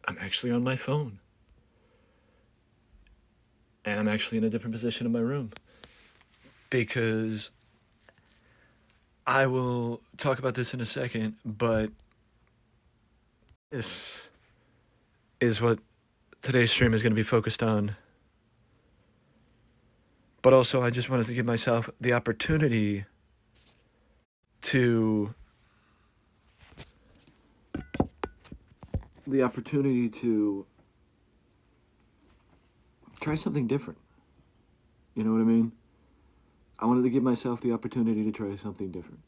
I'm actually on my phone. And I'm actually in a different position in my room. Because I will talk about this in a second, but this is what today's stream is going to be focused on. But also, I just wanted to give myself the opportunity to try something different. You know what I mean? I wanted to give myself the opportunity to try something different.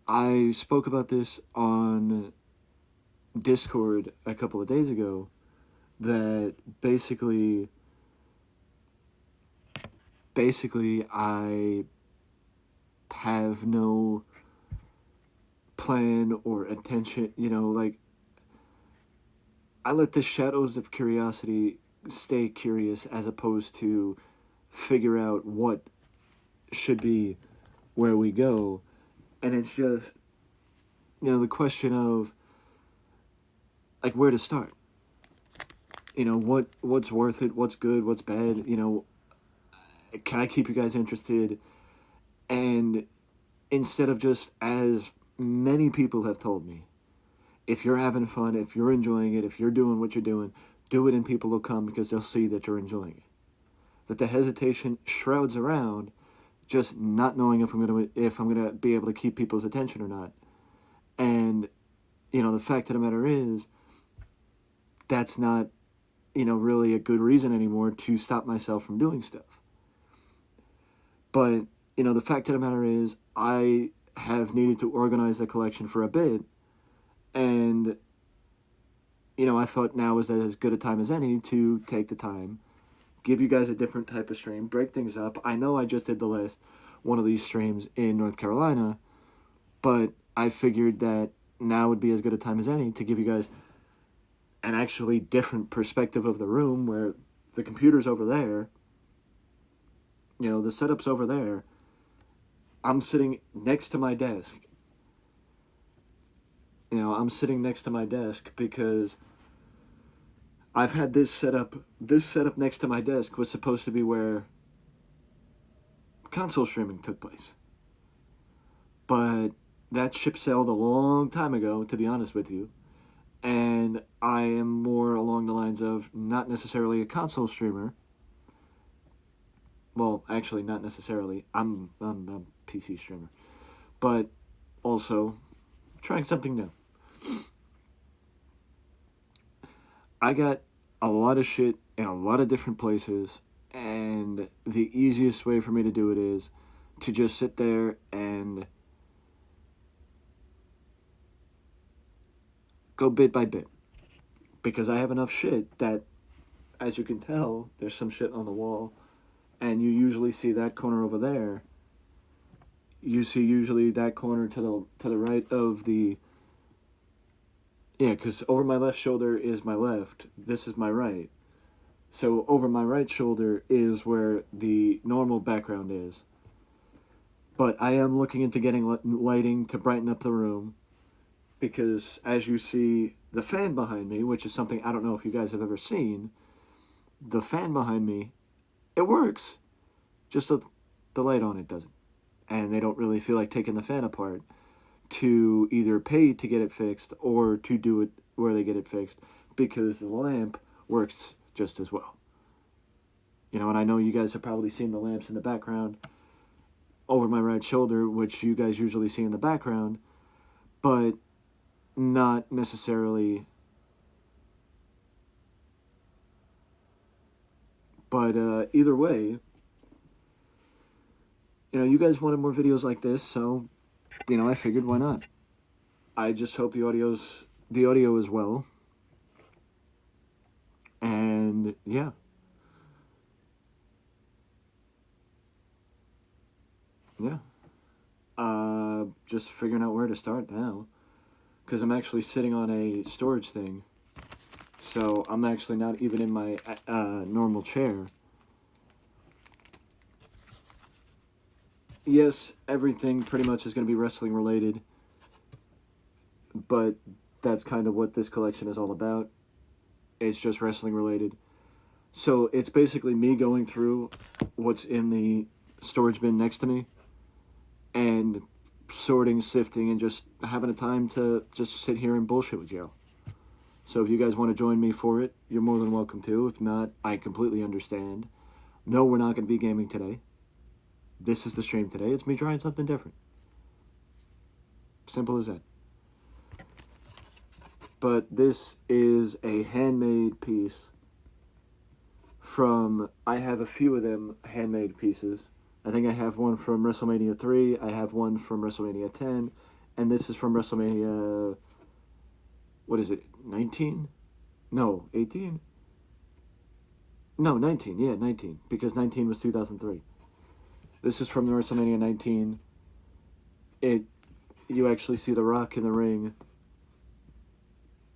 I spoke about this on Discord a couple of days ago, that basically I have no plan or attention, like, I let the shadows of curiosity stay curious as opposed to figure out what should be where we go. And it's just, the question of, like, where to start. What's worth it, what's good, what's bad, can I keep you guys interested? And instead of just, as many people have told me, if you're having fun, if you're enjoying it, if you're doing what you're doing, do it and people will come because they'll see that you're enjoying it. That the hesitation shrouds around just not knowing if I'm gonna be able to keep people's attention or not. And, the fact of the matter is, that's not, really a good reason anymore to stop myself from doing stuff. But, the fact of the matter is, I have needed to organize the collection for a bit, and, I thought now was as good a time as any to take the time, give you guys a different type of stream, break things up. I know I just did the last one of these streams in North Carolina, but I figured that now would be as good a time as any to give you guys an actually different perspective of the room, where the computer's over there, the setup's over there. I'm sitting next to my desk. I'm sitting next to my desk because I've had this setup next to my desk was supposed to be where console streaming took place. But that ship sailed a long time ago, to be honest with you. And I am more along the lines of not necessarily a console streamer. Well, actually, not necessarily. I'm a PC streamer. But also trying something new. I got a lot of shit in a lot of different places, and the easiest way for me to do it is to just sit there and go bit by bit. Because I have enough shit that, as you can tell, there's some shit on the wall, and you usually see that corner over there. You see usually that corner to the right of the... Yeah, because over my left shoulder is my left. This is my right. So over my right shoulder is where the normal background is. But I am looking into getting lighting to brighten up the room, because as you see, the fan behind me, which is something I don't know if you guys have ever seen, the fan behind me, it works. Just the light on it doesn't. And they don't really feel like taking the fan apart to either pay to get it fixed or to do it where they get it fixed, because the lamp works just as well. And I know you guys have probably seen the lamps in the background over my right shoulder, which you guys usually see in the background, but not necessarily. But either way, you guys wanted more videos like this, so, I figured, why not? I just hope the audio is well. And, yeah. Yeah. Just figuring out where to start now. Because I'm actually sitting on a storage thing. So I'm actually not even in my normal chair. Yes, everything pretty much is going to be wrestling related. But that's kind of what this collection is all about. It's just wrestling related. So it's basically me going through what's in the storage bin next to me and sorting, sifting, and just having a time to just sit here and bullshit with you. So if you guys want to join me for it, you're more than welcome to. If not, I completely understand. No, we're not going to be gaming today. This is the stream today. It's me trying something different. Simple as that. But this is a handmade piece from, I have a few of them handmade pieces. I think I have one from WrestleMania 3, I have one from WrestleMania 10, and this is from WrestleMania, what is it, 19? No, 18? No, 19, yeah, 19, because 19 was 2003. This is from the WrestleMania 19. You actually see The Rock in the ring,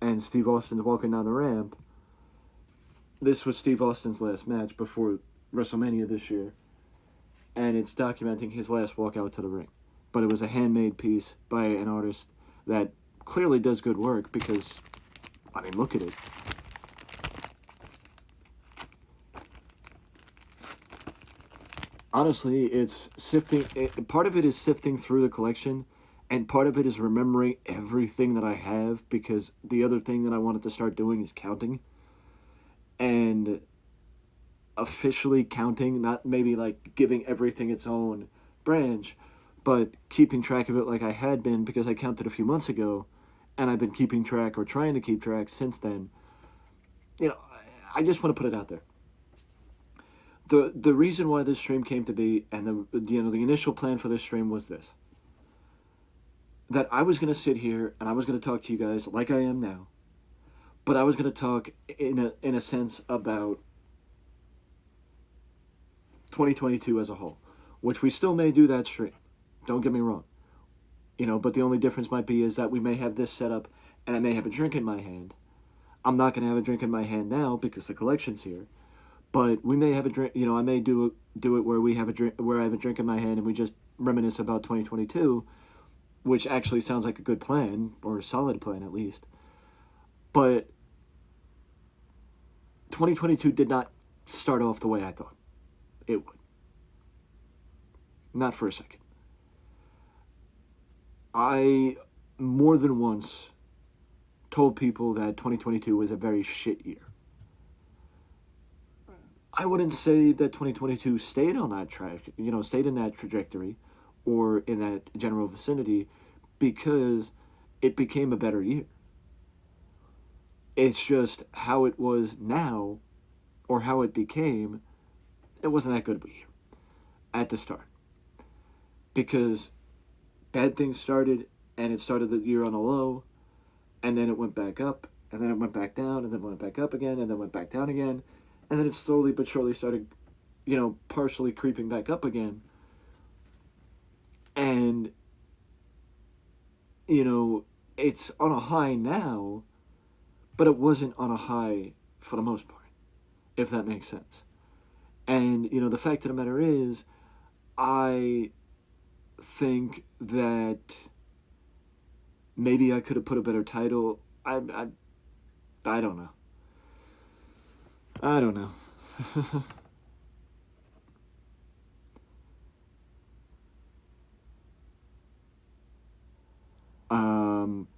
and Steve Austin's walking down the ramp. This was Steve Austin's last match before WrestleMania this year, and it's documenting his last walk out to the ring. But it was a handmade piece by an artist that clearly does good work because, I mean, look at it. Honestly, it's sifting. Part of it is sifting through the collection, and part of it is remembering everything that I have because the other thing that I wanted to start doing is counting. And officially counting, not maybe like giving everything its own branch, but keeping track of it like I had been because I counted a few months ago and I've been keeping track or trying to keep track since then. You know, I just want to put it out there. The reason why this stream came to be and the initial plan for this stream was this. That I was going to sit here and I was going to talk to you guys like I am now. But I was going to talk in a sense about 2022 as a whole, which we still may do that stream. Don't get me wrong. You know, but the only difference might be is that we may have this set up and I may have a drink in my hand. I'm not going to have a drink in my hand now because the collection's here. But we may have a drink, you know, I may do it where we have a drink, where I have a drink in my hand and we just reminisce about 2022, which actually sounds like a good plan, or a solid plan at least. But 2022 did not start off the way I thought it would. Not for a second. I more than once told people that 2022 was a very shit year. I wouldn't say that 2022 stayed on that track, you know, stayed in that trajectory or in that general vicinity because it became a better year. It's just how it was now or how it became, it wasn't that good of a year at the start. Because bad things started and it started the year on a low and then it went back up and then it went back down and then went back up again and then went back down again. And then it slowly but surely started, you know, partially creeping back up again. And, you know, it's on a high now, but it wasn't on a high for the most part, if that makes sense. And, you know, the fact of the matter is, I think that maybe I could have put a better title. I don't know. I don't know. um,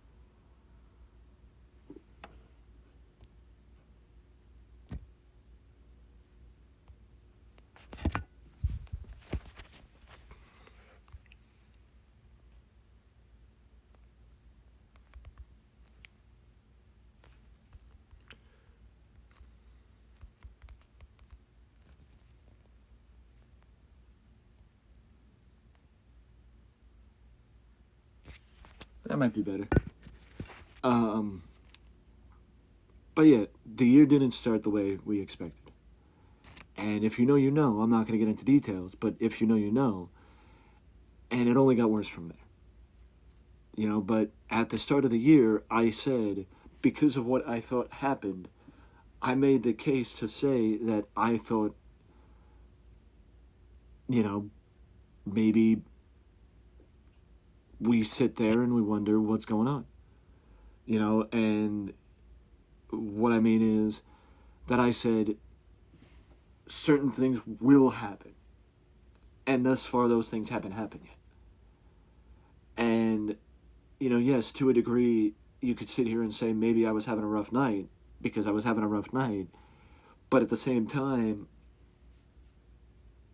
that might be better. Um, but yeah, the year didn't start the way we expected. And if you know, you know. I'm not going to get into details, but if you know, you know. And it only got worse from there. You know, but at the start of the year, I said, because of what I thought happened, I made the case to say that I thought, you know, maybe we sit there and we wonder what's going on. you know, and what I mean is that I said certain things will happen, and thus far those things haven't happened yet. And, you know, yes, to a degree, you could sit here and say maybe I was having a rough night because I was having a rough night, but at the same time,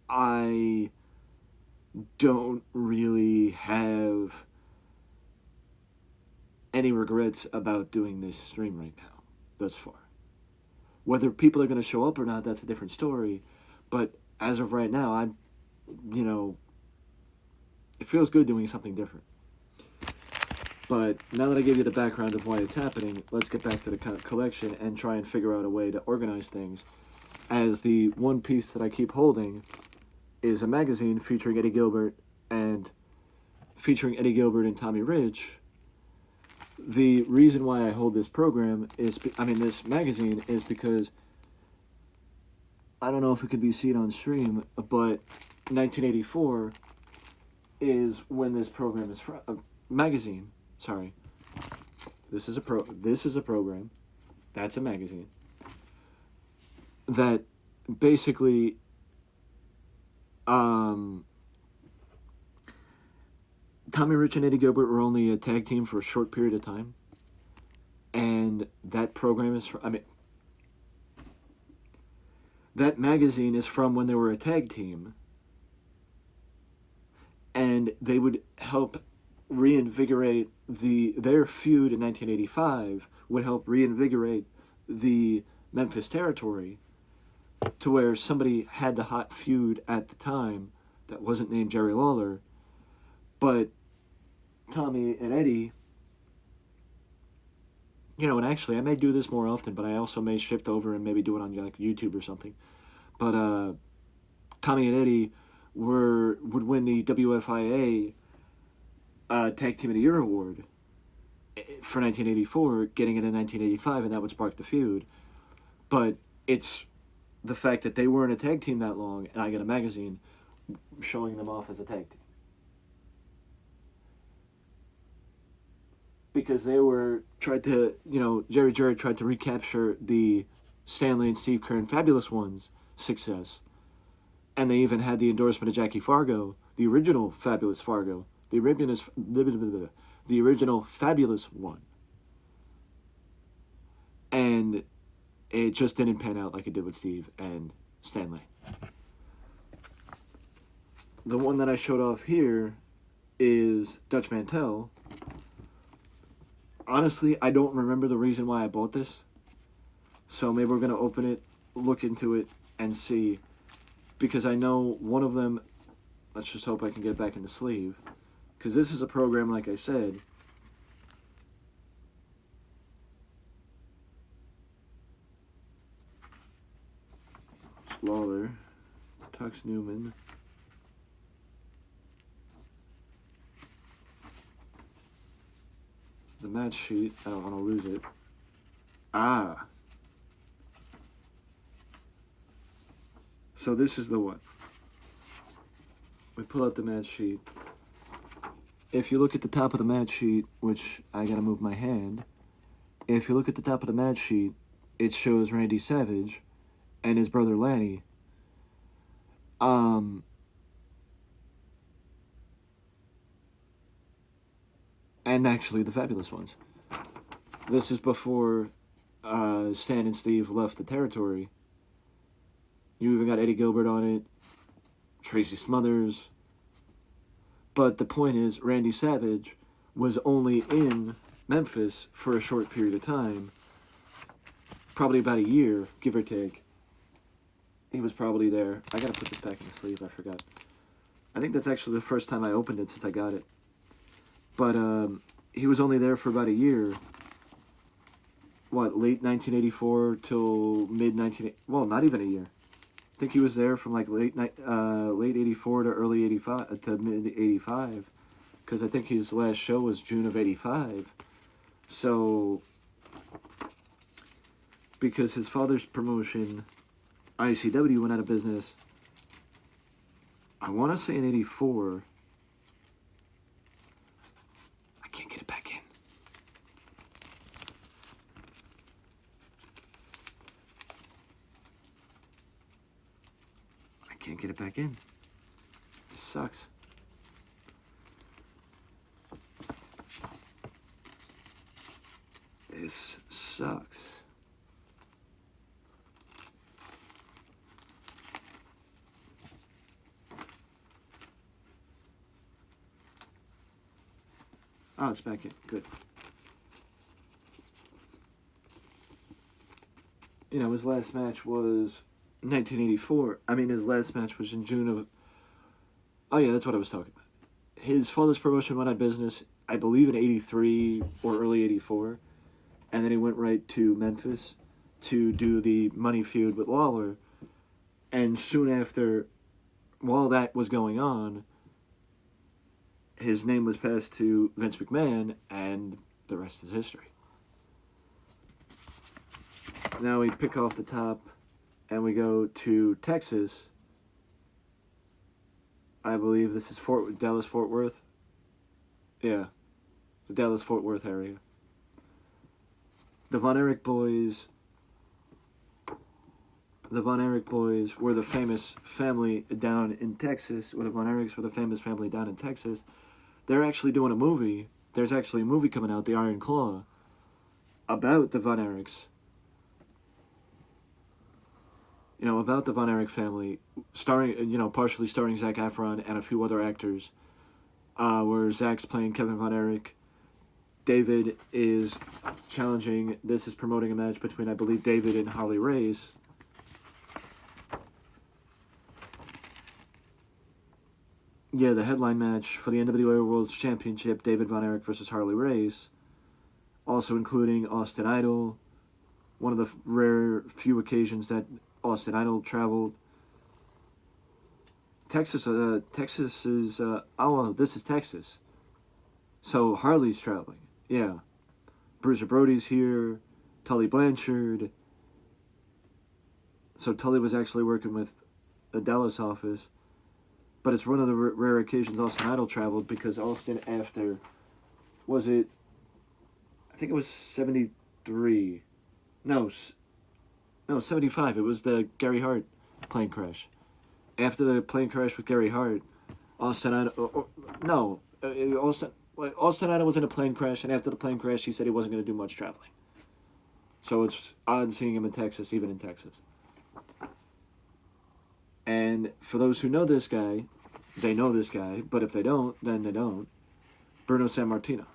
I don't really have any regrets about doing this stream right now, thus far. Whether people are going to show up or not, that's a different story. But as of right now, I'm, you know, it feels good doing something different. But now that I gave you the background of why it's happening, let's get back to the collection and try and figure out a way to organize things. As the one piece that I keep holding is a magazine featuring Eddie Gilbert and Tommy Rich. The reason why I hold this program is, this magazine is because I don't know if it could be seen on stream, but 1984 is when this program is from. Magazine. Sorry. This is a program. That's a magazine. That basically Tommy Rich and Eddie Gilbert were only a tag team for a short period of time. And that program is that magazine is from when they were a tag team. And they would help reinvigorate their feud in 1985 would help reinvigorate the Memphis territory to where somebody had the hot feud at the time that wasn't named Jerry Lawler, but Tommy and Eddie, you know, and actually I may do this more often, but I also may shift over and maybe do it on like YouTube or something. But Tommy and Eddie would win the WFIA Tag Team of the Year award for 1984, getting it in 1985, and that would spark the feud. But it's the fact that they weren't a tag team that long, and I get a magazine showing them off as a tag team. Because they tried to recapture the Stanley and Steve Kerr and Fabulous One's success. And they even had the endorsement of Jackie Fargo, the original Fabulous Fargo, the original Fabulous One. And it just didn't pan out like it did with Steve and Stanley. The one that I showed off here is Dutch Mantel. Honestly, I don't remember the reason why I bought this. So maybe we're going to open it, look into it, and see. Because I know one of them, let's just hope I can get back in the sleeve. Because this is a program, like I said. It's Lawler, Tux Newman. The match sheet, I don't want to lose it. Ah. So this is the one. We pull out the match sheet. If you look at the top of the match sheet, which I gotta move my hand, if you look at the top of the match sheet, it shows Randy Savage and his brother Lanny. And actually the Fabulous Ones. This is before Stan and Steve left the territory. You even got Eddie Gilbert on it, Tracy Smothers. But the point is, Randy Savage was only in Memphis for a short period of time. Probably about a year, give or take. He was probably there. I gotta put this back in the sleeve, I forgot. I think that's actually the first time I opened it since I got it. But he was only there for about a year. What, late 1984 till mid 19... Well, not even a year. I think he was there from like late 84 to early 85 to mid 85, because I think his last show was June of 85. So, because his father's promotion, ICW, went out of business, I want to say in 84. I can't get it back in. back in. This sucks. This sucks. Oh, it's back in. Good. You know, his last match was 1984. I mean, his last match was in June of... Oh, yeah, that's what I was talking about. His father's promotion went out of business, I believe, in 83 or early 84. And then he went right to Memphis to do the money feud with Lawler. And soon after, while that was going on, his name was passed to Vince McMahon, and the rest is history. Now we pick off the top, and we go to Texas. I believe this is Dallas-Fort Worth. Yeah, the Dallas-Fort Worth area. The Von Erich boys were the famous family down in Texas. Or the Von Erichs were the famous family down in Texas. They're actually doing a movie. There's actually a movie coming out, The Iron Claw, about the Von Erichs. You know, about the Von Erich family, partially starring Zac Efron and a few other actors, where Zac's playing Kevin Von Erich. David is challenging, this is promoting a match between, I believe, David and Harley Race. Yeah, the headline match for the NWA World Championship, David Von Erich versus Harley Race. Also including Austin Idol, one of the rare few occasions that Austin Idol traveled. Texas is, this is Texas. So Harley's traveling, yeah. Bruiser Brody's here, Tully Blanchard. So Tully was actually working with the Dallas office. But it's one of the rare occasions Austin Idol traveled, because Austin, after, I think it was 73. No, 75. It was the Gary Hart plane crash. After the plane crash with Gary Hart, Austin Idol, Austin Idol was in a plane crash, and after the plane crash, he said he wasn't going to do much traveling. So it's odd seeing him in Texas, even in Texas. And for those who know this guy, they know this guy, but if they don't, then they don't. Bruno Sammartino.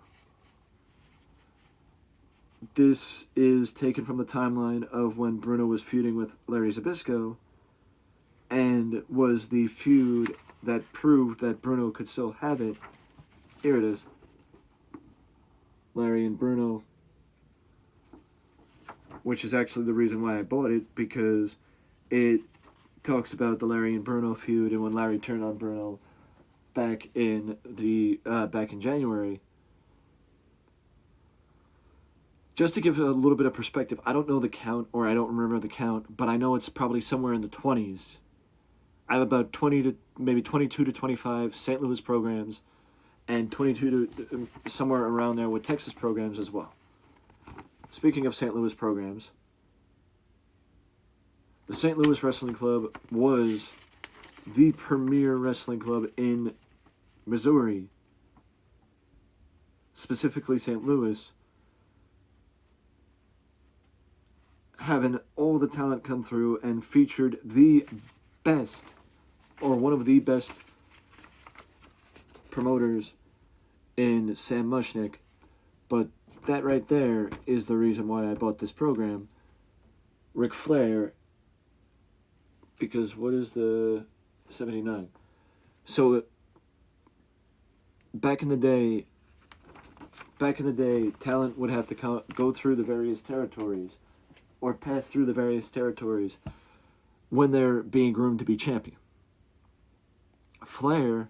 This is taken from the timeline of when Bruno was feuding with Larry Zbyszko, and was the feud that proved that Bruno could still have it. Here it is. Larry and Bruno. Which is actually the reason why I bought it, because it talks about the Larry and Bruno feud, and when Larry turned on Bruno back in January. Just to give a little bit of perspective, I don't know the count, or I don't remember the count, but I know it's probably somewhere in the 20s. I have about 22 to 25 St. Louis programs, and 22 to somewhere around there with Texas programs as well. Speaking of St. Louis programs, the St. Louis Wrestling Club was the premier wrestling club in Missouri, specifically St. Louis, having all the talent come through and featured the best, or one of the best promoters in Sam Mushnick. But that right there is the reason why I bought this program. Ric Flair, because what is the 79? So back in the day, talent would have to go through the various territories, or pass through the various territories when they're being groomed to be champion. Flair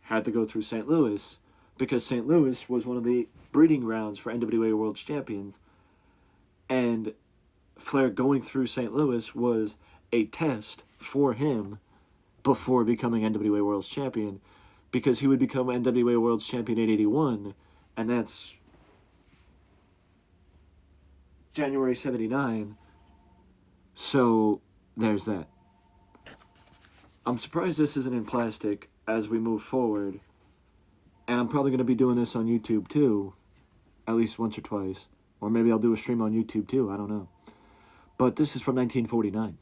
had to go through St. Louis, because St. Louis was one of the breeding grounds for NWA World Champions, and Flair going through St. Louis was a test for him before becoming NWA World Champion, because he would become NWA World Champion in 81, and that's January 79. So there's that. I'm surprised this isn't in plastic as we move forward. And I'm probably going to be doing this on YouTube too, at least once or twice. Or maybe I'll do a stream on YouTube too, I don't know. But this is from 1949.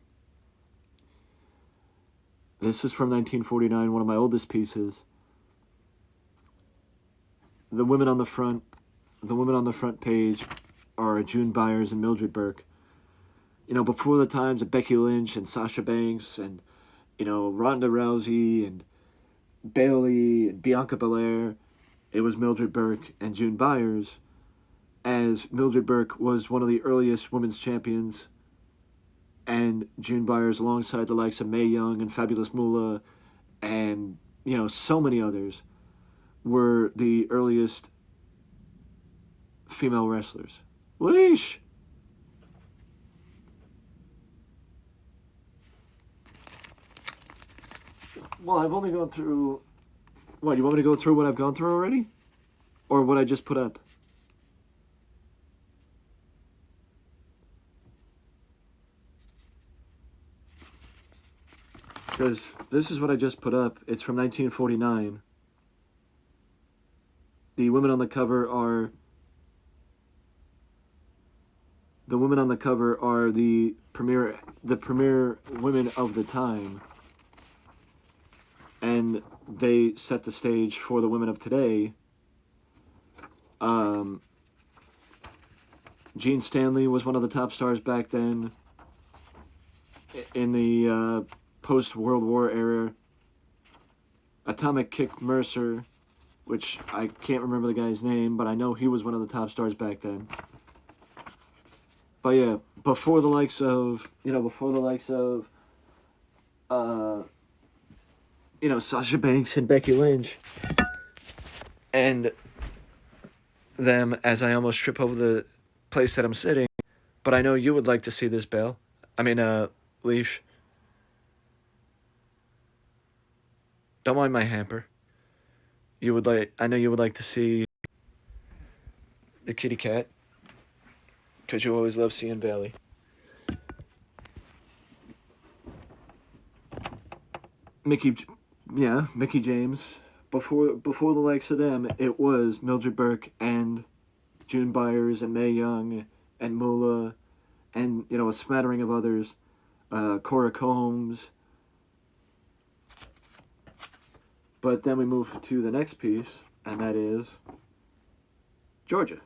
This is from 1949, one of my oldest pieces. The women on the front page are June Byers and Mildred Burke. You know, before the times of Becky Lynch and Sasha Banks and, you know, Ronda Rousey and Bayley and Bianca Belair, it was Mildred Burke and June Byers, as Mildred Burke was one of the earliest women's champions, and June Byers, alongside the likes of Mae Young and Fabulous Moolah and, you know, so many others, were the earliest female wrestlers. Leash! Well, I've only gone through... What, you want me to go through what I've gone through already? Or what I just put up? Because this is what I just put up. It's from 1949. The women on the cover are... The women on the cover are the premier women of the time. And they set the stage for the women of today. Gene Stanley was one of the top stars back then. In the post-World War era. Atomic Kick Mercer, which I can't remember the guy's name, but I know he was one of the top stars back then. But yeah, before the likes of, Sasha Banks and Becky Lynch. And them, as I almost trip over the place that I'm sitting. But I know you would like to see this, Bale. Leash. Don't mind my hamper. I know you would like to see the kitty cat. Because you always love seeing Bailey. Mickey James. Before the likes of them, it was Mildred Burke and June Byers and Mae Young and Moolah and, a smattering of others. Cora Combs. But then we move to the next piece, and that is Georgia.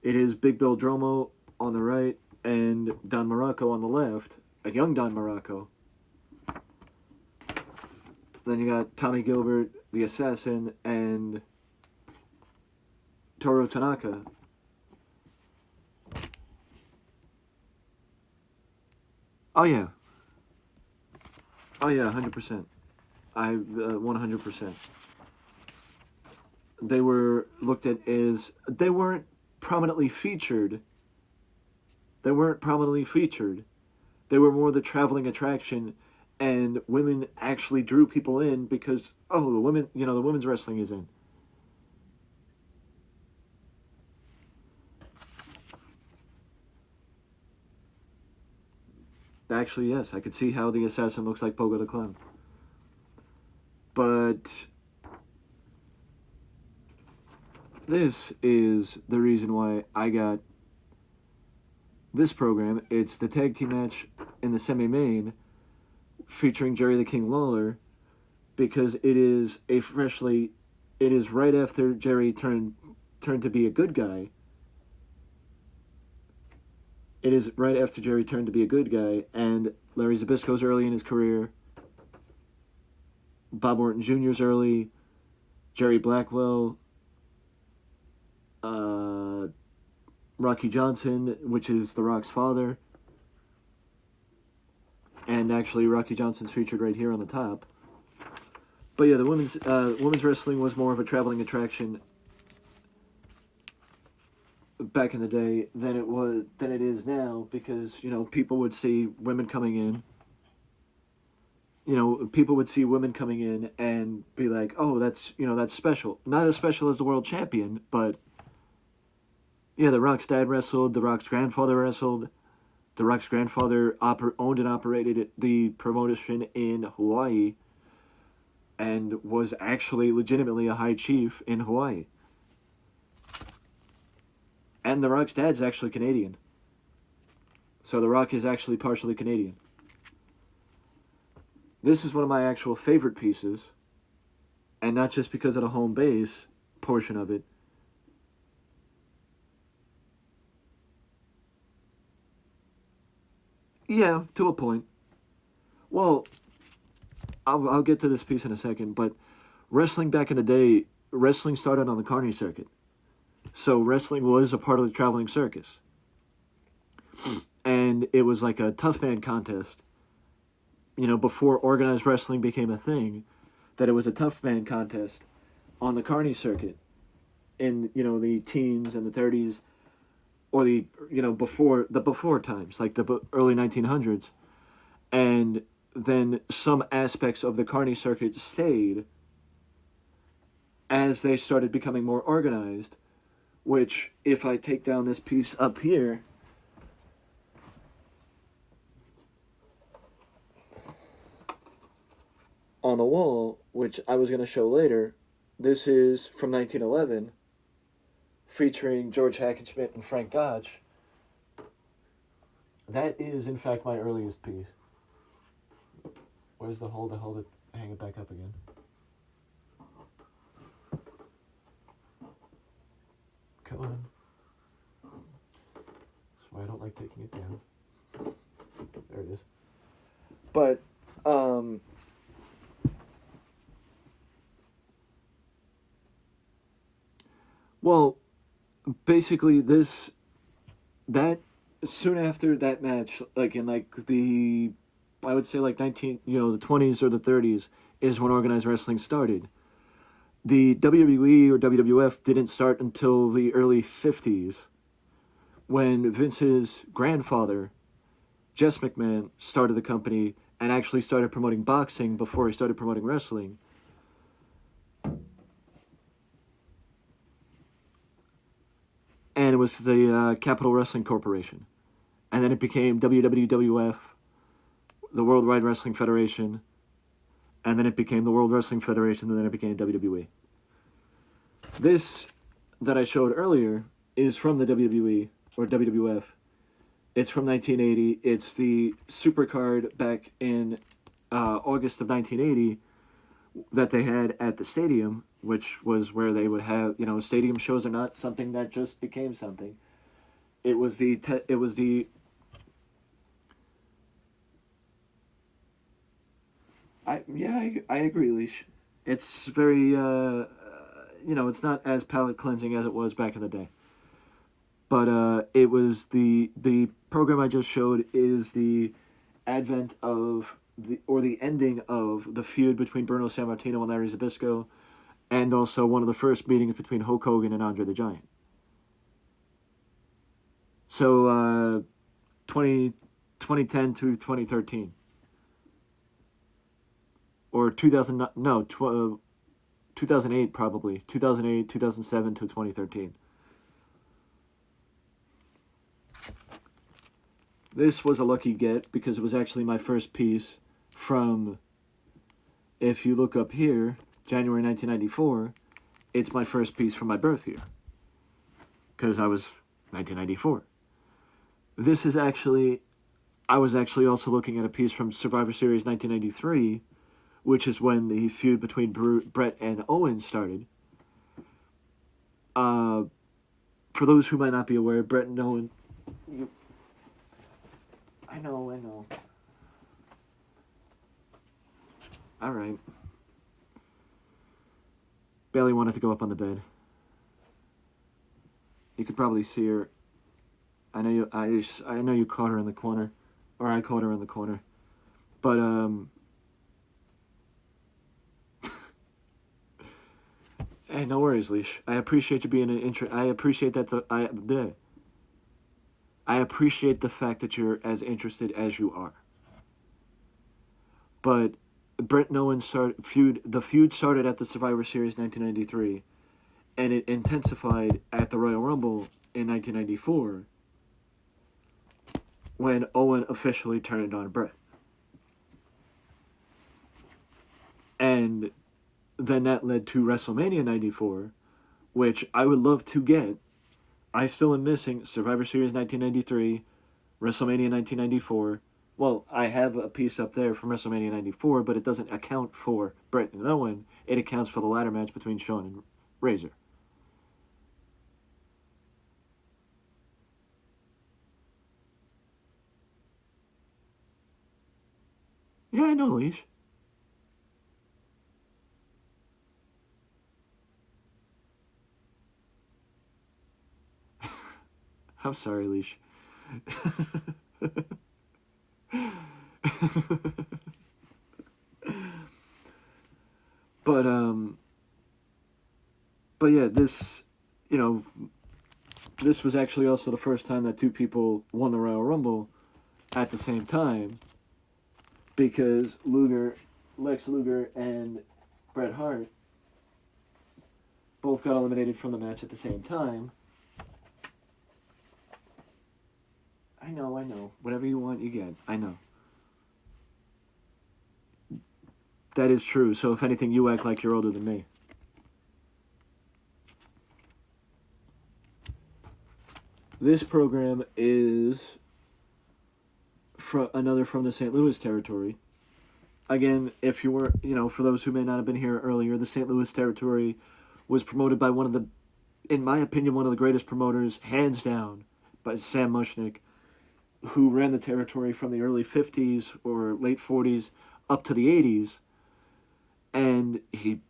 It is Big Bill Dromo on the right and Don Morocco on the left, a young Don Morocco. Then you got Tommy Gilbert, the Assassin, and Toru Tanaka. Oh yeah, 100%. 100%. They were looked at as... They weren't prominently featured. They were more the traveling attraction, and women actually drew people in because, the women's wrestling is in. Actually, yes, I could see how the Assassin looks like Pogo the Clown. But this is the reason why I got this program. It's the tag team match in the semi-main featuring Jerry the King Lawler, because it is right after Jerry turned to be a good guy. It is right after Jerry turned to be a good guy, and Larry Zbyszko's early in his career, Bob Orton Jr.'s early, Jerry Blackwell, Rocky Johnson, which is The Rock's father, and actually Rocky Johnson's featured right here on the top. But yeah, the women's wrestling was more of a traveling attraction back in the day than it is now, because people would see women coming in. People would see women coming in and be like, "Oh, that's special." Not as special as the world champion, but yeah, The Rock's dad wrestled, The Rock's grandfather wrestled. The Rock's grandfather owned and operated the promotion in Hawaii and was actually legitimately a high chief in Hawaii. And The Rock's dad's actually Canadian. So The Rock is actually partially Canadian. This is one of my actual favorite pieces, and not just because of the home base portion of it. Yeah, to a point. Well, I'll get to this piece in a second, but wrestling back in the day, wrestling started on the carny circuit. So wrestling was a part of the traveling circus. And it was like a tough man contest. You know, before organized wrestling became a thing, that it was a tough man contest on the carny circuit in, you know, the teens and the 30s, or the, you know, before times, like the early 1900s. And then some aspects of the carny circuit stayed as they started becoming more organized, which, if I take down this piece up here, on the wall, which I was going to show later, this is from 1911, featuring George Hackenschmidt and Frank Gotch. That is, in fact, my earliest piece. Where's the hold it, hang it back up again? Come on. That's why I don't like taking it down. There it is. But, well, basically that soon after that match, like in like the, I would say like the 20s or the 30s, is when organized wrestling started. The WWE or WWF didn't start until the early 50s, when Vince's grandfather, Jess McMahon, started the company and actually started promoting boxing before he started promoting wrestling. And it was the Capital Wrestling Corporation. And then it became WWF, the World Wide Wrestling Federation, and then it became the World Wrestling Federation, and then it became WWE. This that I showed earlier is from the WWE, or WWF. It's from 1980. It's the Supercard back in August of 1980 that they had at the stadium, which was where they would have, you know, stadium shows are not something that just became something. It was the I agree, Leash. It's very it's not as palate cleansing as it was back in the day. But it was the program I just showed is the advent of the ending of the feud between Bruno Sammartino and Larry Zbyszko, and also one of the first meetings between Hulk Hogan and Andre the Giant. So 2010 to 2013. Or 2008 probably. 2008, 2007 to 2013. This was a lucky get because it was actually my first piece from, if you look up here, January 1994, it's my first piece from my birth year. Because I was 1994. This is actually, I was actually also looking at a piece from Survivor Series 1993, which is when the feud between Brett and Owen started. For those who might not be aware, Brett and Owen... I know. Alright. Bailey wanted to go up on the bed. You could probably see her. I know you caught her in the corner. Or I caught her in the corner. But, hey, no worries, Leash. I appreciate you being I appreciate that. I appreciate the fact that you're as interested as you are. But Brett and Owen the feud started at the Survivor Series 1993, and it intensified at the Royal Rumble in 1994. when Owen officially turned on Bret. And then that led to WrestleMania 94, which I would love to get. I still am missing Survivor Series 1993, WrestleMania 1994. Well, I have a piece up there from WrestleMania 94, but it doesn't account for Bret and Owen. It accounts for the ladder match between Shawn and Razor. Yeah, I know, Leash. I'm sorry, Leash. but but yeah, you know, this was actually also the first time that two people won the Royal Rumble at the same time, because Lex Luger and Bret Hart both got eliminated from the match at the same time. I know. Whatever you want, you get. I know. That is true. So if anything, you act like you're older than me. This program is another from the St. Louis territory. Again, if you were, for those who may not have been here earlier, the St. Louis territory was promoted by one of the, in my opinion, one of the greatest promoters, hands down, by Sam Mushnick, who ran the territory from the early 50s or late 40s up to the 80s. And he,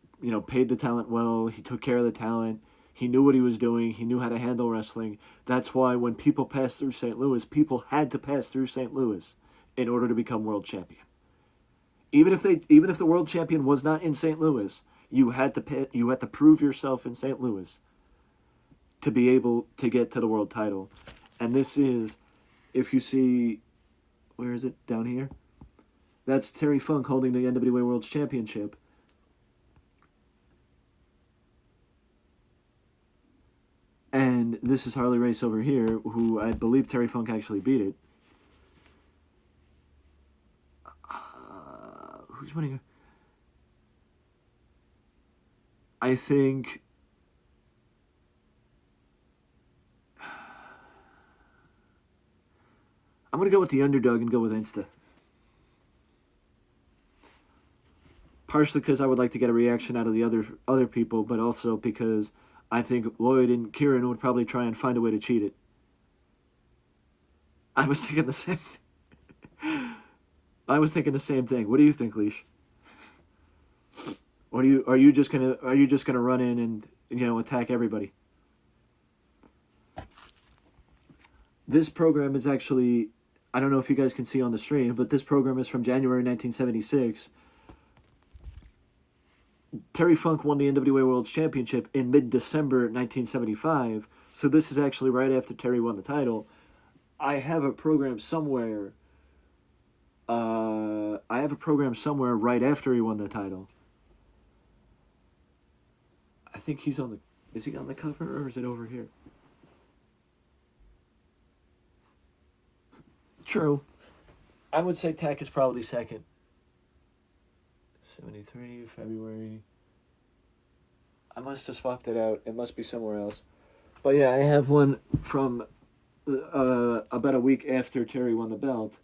paid the talent well. He took care of the talent. He knew what he was doing. He knew how to handle wrestling. That's why when people passed through St. Louis, people had to pass through St. Louis in order to become world champion. Even if the world champion was not in St. Louis, you had to prove yourself in St. Louis to be able to get to the world title. And this is, if you see, where is it? Down here? That's Terry Funk holding the NWA World Championship. And this is Harley Race over here, who I believe Terry Funk actually beat it. Who's winning? I think I'm going to go with the underdog and go with Insta. Partially because I would like to get a reaction out of the other people, but also because I think Lloyd and Kieran would probably try and find a way to cheat it. I was thinking the same I was thinking the same thing. What do you think, Leash? Or are you just gonna run in and attack everybody? This program is actually, I don't know if you guys can see on the stream, but this program is from January 1976. Terry Funk won the NWA World Championship in mid-December 1975, so this is actually right after Terry won the title. I have a program somewhere. Right after he won the title. I think he's on the. Is he on the cover or is it over here? True. I would say Tack is probably second. 73, February. I must have swapped it out. It must be somewhere else. But yeah, I have one from about a week after Terry won the belt.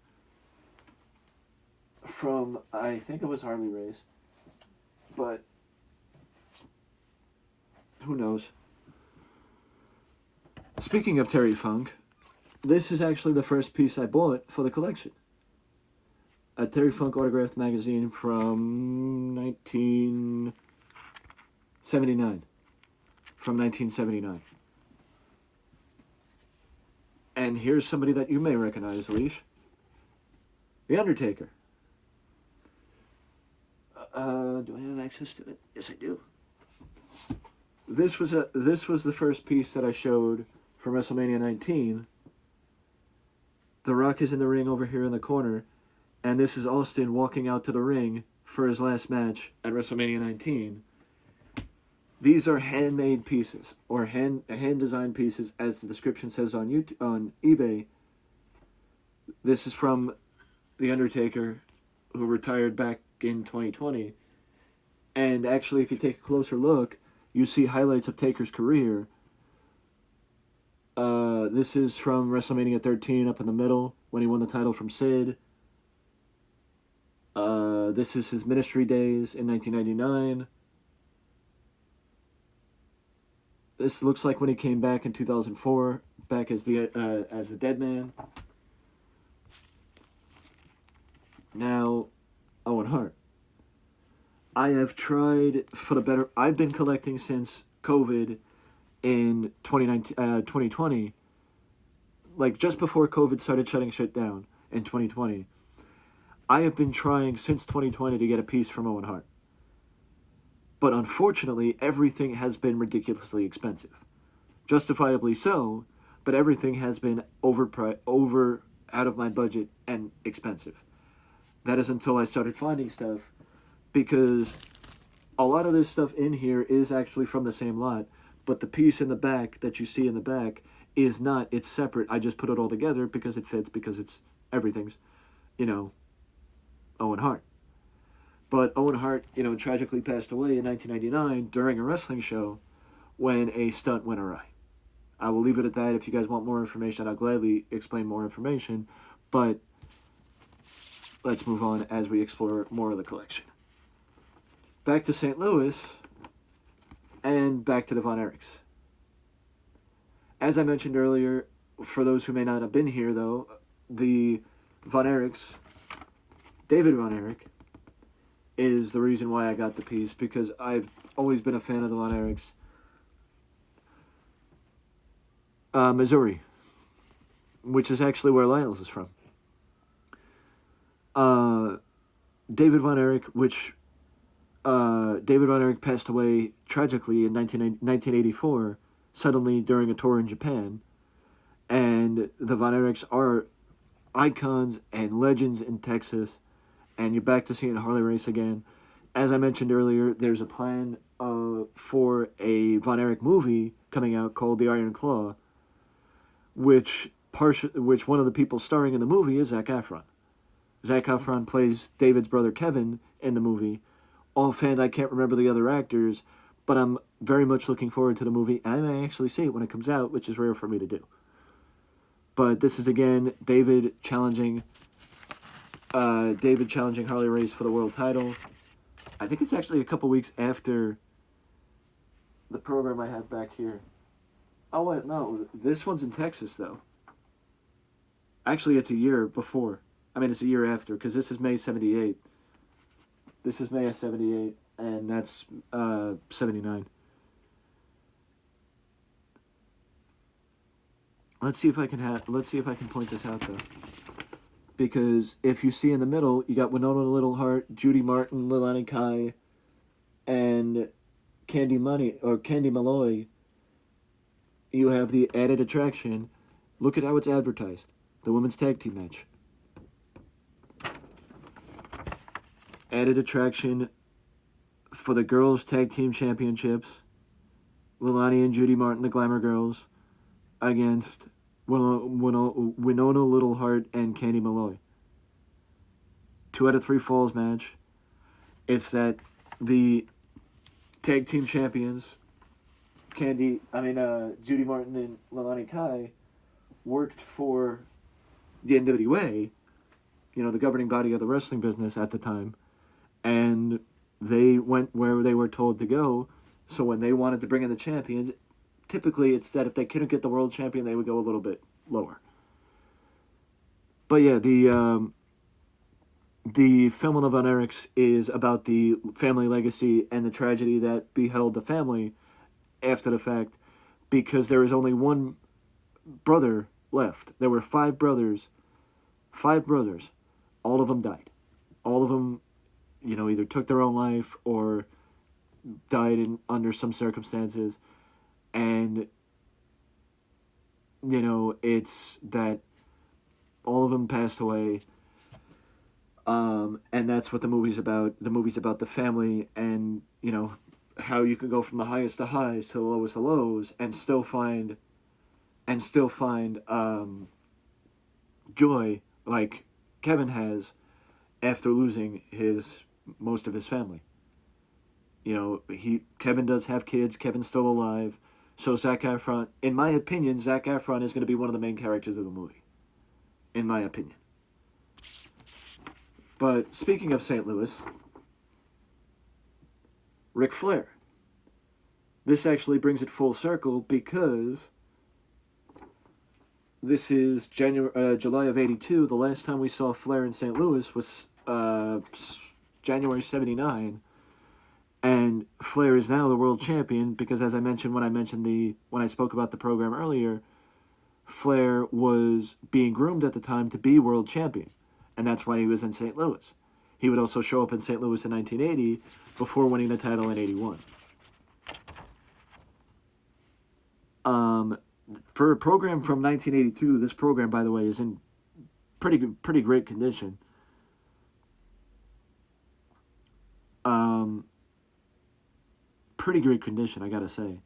From, I think it was Harley Race. But who knows? Speaking of Terry Funk, this is actually the first piece I bought for the collection. A Terry Funk autographed magazine from 1979. From 1979. And here's somebody that you may recognize, Leash. The Undertaker. Do I have access to it? Yes, I do. This was the first piece that I showed for WrestleMania 19. The Rock is in the ring over here in the corner, and this is Austin walking out to the ring for his last match at WrestleMania 19. These are handmade pieces, or hand-designed pieces, as the description says on eBay. This is from The Undertaker, who retired back in 2020. And actually, if you take a closer look, you see highlights of Taker's career. This is from WrestleMania 13 up in the middle when he won the title from Sid. This is his ministry days in 1999. This looks like when he came back in 2004, back as the Dead Man. Now, Owen Hart. I have tried for the better. I've been collecting since COVID in 2020, like just before COVID started shutting shit down in 2020. I have been trying since 2020 to get a piece from Owen Hart. But unfortunately, everything has been ridiculously expensive. Justifiably so, but everything has been over out of my budget and expensive. That is until I started finding stuff, because a lot of this stuff in here is actually from the same lot, but the piece in the back that you see in the back is not. It's separate. I just put it all together because it fits, because it's everything's, you know, Owen Hart. But Owen Hart, tragically passed away in 1999 during a wrestling show when a stunt went awry. I will leave it at that. If you guys want more information, I'll gladly explain more information. But let's move on as we explore more of the collection. Back to St. Louis and back to the Von Erichs. As I mentioned earlier, for those who may not have been here though, the Von Erichs, David Von Erich, is the reason why I got the piece, because I've always been a fan of the Von Erichs. Missouri, which is actually where Lyles is from. David Von Erich, David Von Erich passed away tragically in 1984, suddenly during a tour in Japan. And the Von Erichs are icons and legends in Texas. And you're back to seeing Harley race again. As I mentioned earlier, there's a plan for a Von Erich movie coming out called The Iron Claw, which one of the people starring in the movie is Zac Efron. Zac Efron plays David's brother Kevin in the movie. Offhand, I can't remember the other actors, but I'm very much looking forward to the movie, and I may actually see it when it comes out, which is rare for me to do. But this is, again, David challenging Harley Race for the world title. I think it's actually a couple weeks after the program I have back here. Oh, wait, no. This one's in Texas, though. Actually, it's a year before. I mean, it's a year after, because this is May 78. This is May of 78, and that's 79. Let's see if I can point this out, though. Because if you see in the middle, you got Winona Littlehart, Judy Martin, Leilani Kai, and Candy Malloy. You have the added attraction. Look at how it's advertised. The women's tag team match. Added attraction for the girls' tag team championships. Leilani and Judy Martin, the Glamour Girls, against Winona Littlehart and Candy Malloy. 2 out of 3 falls match. It's that the tag team champions, Judy Martin and Leilani Kai, worked for the NWA, the governing body of the wrestling business at the time, and they went where they were told to go. So when they wanted to bring in the champions, typically it's that if they couldn't get the world champion, they would go a little bit lower. But yeah, the film on the Von Erichs is about the family legacy and the tragedy that beheld the family after the fact, because there is only one brother left. There were 5 brothers. 5 brothers. All of them died. All of them, either took their own life or died under some circumstances. And, it's that all of them passed away. And that's what the movie's about. The movie's about the family and, how you can go from the highest of highs to the lowest of lows and still find joy like Kevin has after losing his most of his family. You know, Kevin does have kids. Kevin's still alive. So Zac Efron, in my opinion, Zac Efron is going to be one of the main characters of the movie. In my opinion. But speaking of St. Louis, Ric Flair. This actually brings it full circle because this is July of '82. The last time we saw Flair in St. Louis was January '79, and Flair is now the world champion because, as I mentioned when I spoke about the program earlier, Flair was being groomed at the time to be world champion, and that's why he was in St. Louis. He would also show up in St. Louis in 1980 before winning the title in '81. For a program from 1982, this program, by the way, is in pretty great condition. Pretty great condition, I gotta say.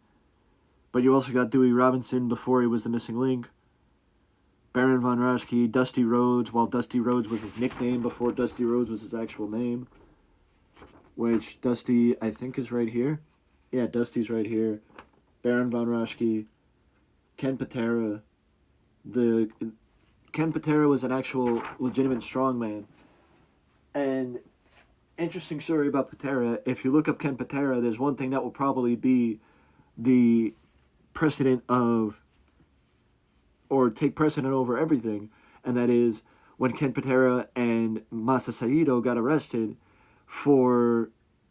But you also got Dewey Robinson before he was the missing link. Baron von Raschke, Dusty Rhodes, while Dusty Rhodes was his nickname before Dusty Rhodes was his actual name. Which Dusty, I think, is right here. Yeah, Dusty's right here. Baron von Raschke, Ken Patera. Ken Patera was an actual legitimate strongman. And interesting story about Patera. If you look up Ken Patera, there's one thing that will probably be the precedent of, or take precedent over everything, and that is when Ken Patera and Masa Saito got arrested for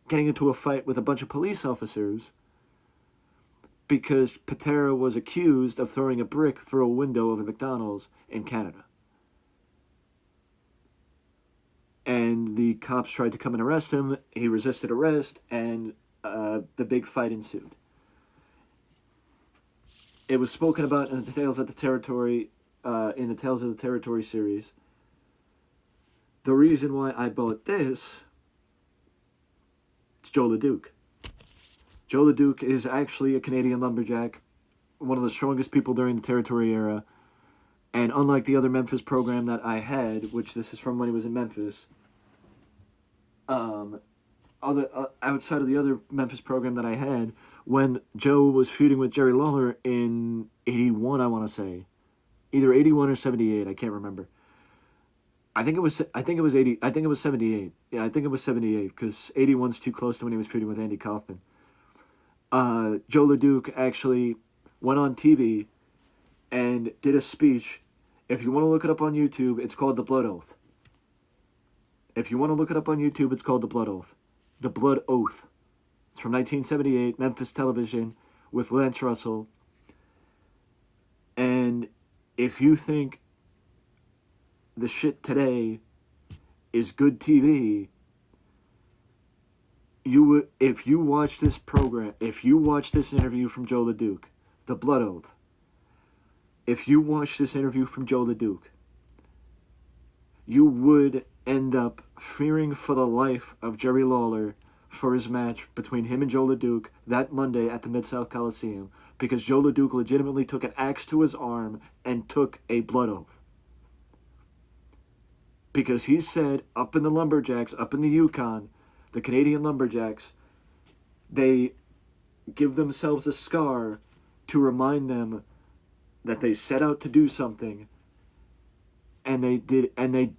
getting into a fight with a bunch of police officers because Patera was accused of throwing a brick through a window of a McDonald's in Canada. And the cops tried to come and arrest him. He resisted arrest, and the big fight ensued. It was spoken about in the Tales of the Territory, series. The reason why I bought this, it's Joe LeDuc. Joe LeDuc is actually a Canadian lumberjack, one of the strongest people during the Territory era. And unlike the other Memphis program that I had, which this is from when he was in Memphis, outside of the other Memphis program that I had, when Joe was feuding with Jerry Lawler in '81, I want to say, either '81 or '78, I can't remember. I think it was 80. I think it was '78. Yeah, I think it was '78 because '81's too close to when he was feuding with Andy Kaufman. Joe LeDuc actually went on TV and did a speech. If you want to look it up on YouTube, it's called The Blood Oath. If you want to look it up on YouTube, it's called The Blood Oath. The Blood Oath. It's from 1978, Memphis Television, with Lance Russell. And if you think the shit today is good TV, if you watch this program, if you watch this interview from Joe LeDuc, The Blood Oath, if you watch this interview from Joe LeDuc, you would end up fearing for the life of Jerry Lawler for his match between him and Joe LeDuc that Monday at the Mid-South Coliseum, because Joe LeDuc legitimately took an axe to his arm and took a blood oath. Because he said up in the Lumberjacks, up in the Yukon, the Canadian Lumberjacks, they give themselves a scar to remind them that they set out to do something, and they did, and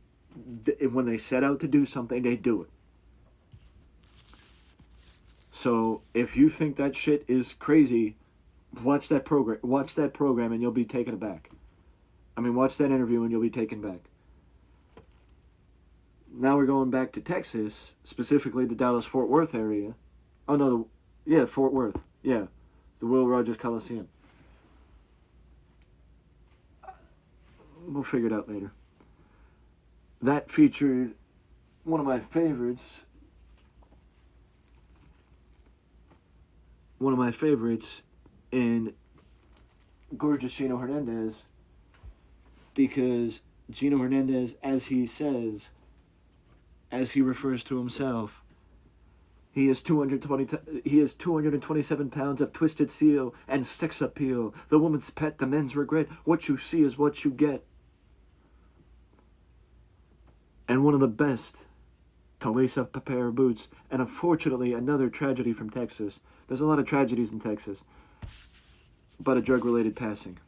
when they set out to do something, they do it. So if you think that shit is crazy, watch that program, and you'll be taken aback. Watch that interview and you'll be taken back. Now we're going back to Texas, specifically the Dallas-Fort Worth area. Oh no, Fort Worth. Yeah, the Will Rogers Coliseum. We'll figure it out later. That featured one of my favorites. In gorgeous Gino Hernandez, because Gino Hernandez, as he refers to himself, he is 227 pounds of twisted steel and sex appeal. The woman's pet, the men's regret. What you see is what you get. and one of the best to lace up a pair of boots. And unfortunately, another tragedy from Texas. There's a lot of tragedies in Texas, but a drug-related passing.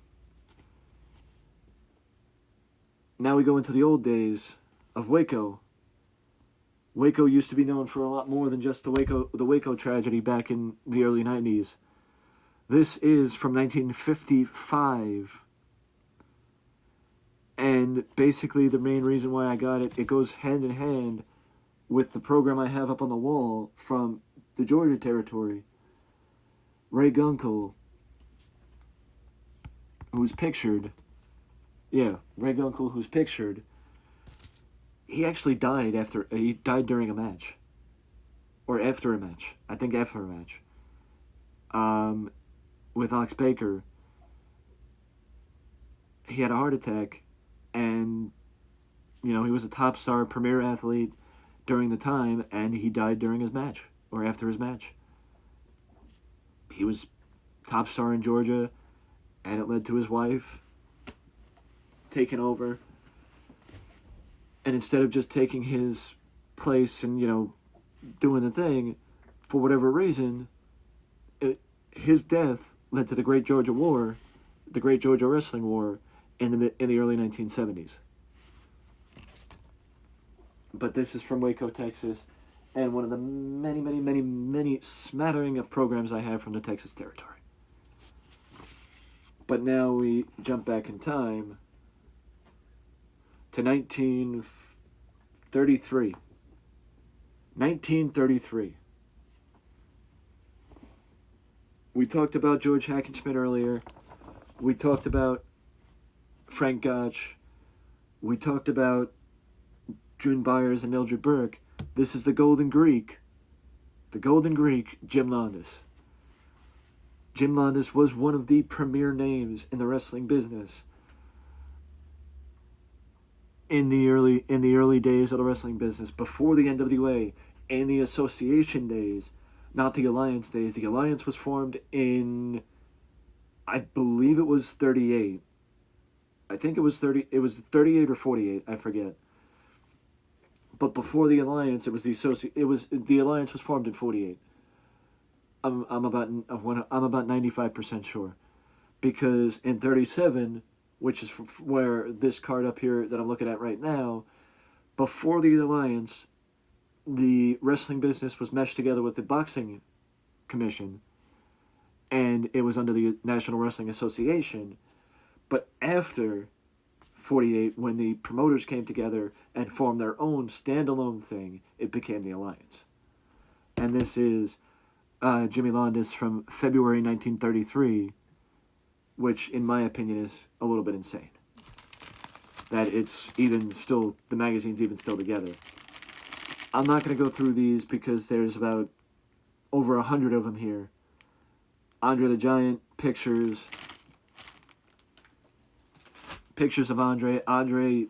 Now we go into the old days of Waco. Waco used to be known for a lot more than just the Waco tragedy back in the early 90s. This is from 1955. And basically the main reason why I got it, it goes hand in hand with the program I have up on the wall from the Georgia territory. Ray Gunkel, who's pictured, Ray Gunkel, who's pictured, he actually died during a match. Or after a match. I think after a match. With Ox Baker. He had a heart attack, and, he was a top star, premier athlete during the time, and he died during his match, or after his match. He was top star in Georgia, and it led to his wife taking over. And instead of just taking his place and, doing the thing, for whatever reason, his death led to the Great Georgia War, the Great Georgia Wrestling War, in the early 1970s. But this is from Waco, Texas, and one of the many, many, many, many smattering of programs I have from the Texas territory. But now we jump back in time to 1933. 1933. We talked about George Hackenschmidt earlier. We talked about Frank Gotch. We talked about June Byers and Mildred Burke. This is the Golden Greek. The Golden Greek, Jim Londos. Jim Londos was one of the premier names in the wrestling business in the early days of the wrestling business, before the NWA, in the association days, not the alliance days. The alliance was formed in, I believe it was 38. I think it was 38 or 48, I forget. But before the alliance, the alliance was formed in 48. I'm about 95% sure, because in 37, which is where this card up here that I'm looking at right now, before the alliance, the wrestling business was meshed together with the boxing commission, and it was under the National Wrestling Association. But after 48, when the promoters came together and formed their own standalone thing, it became the alliance. And this is Jimmy Londos from February 1933, which in my opinion is a little bit insane. That the magazine's even still together. I'm not going to go through these because there's about over 100 of them here. Andre the Giant, pictures of Andre. Andre,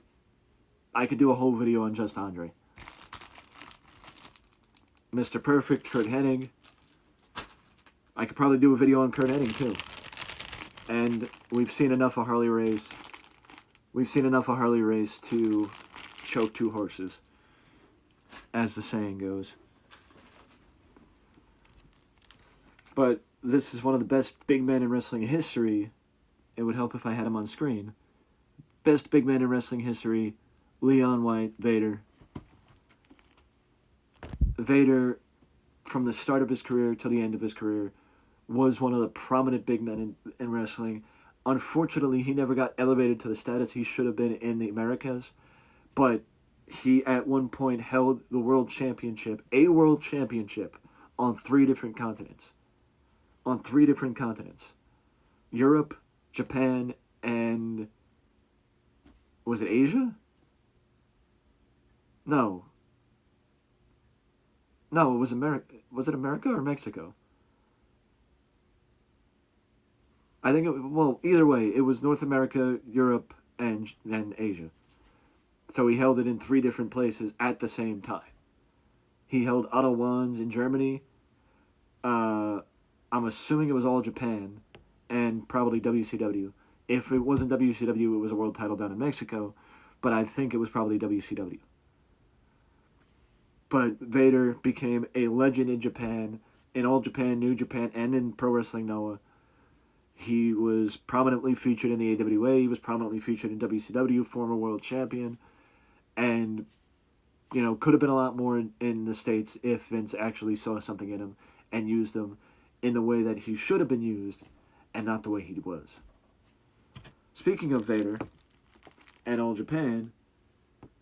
I could do a whole video on just Andre. Mr. Perfect, Kurt Hennig. I could probably do a video on Kurt Hennig too. And we've seen enough of Harley Race. We've seen enough of Harley Race to choke two horses, as the saying goes. But this is one of the best big men in wrestling history. It would help if I had him on screen. Best big man in wrestling history, Leon White, Vader. Vader, from the start of his career to the end of his career, was one of the prominent big men in wrestling. Unfortunately, he never got elevated to the status he should have been in the Americas, but he at one point held the world championship, on 3 different continents. Europe, Japan, and was it Asia? No, it was America. Was it America or Mexico? I think either way, it was North America, Europe, and Asia. So he held it in 3 different places at the same time. He held Otto Wands in Germany. I'm assuming it was all Japan, and probably WCW. If it wasn't WCW, it was a world title down in Mexico, but I think it was probably WCW. But Vader became a legend in Japan, in All Japan, New Japan, and in Pro Wrestling Noah. He was prominently featured in the AWA. He was prominently featured in WCW, former world champion, and could have been a lot more in the States if Vince actually saw something in him and used him in the way that he should have been used, and not the way he was. Speaking of Vader and All Japan,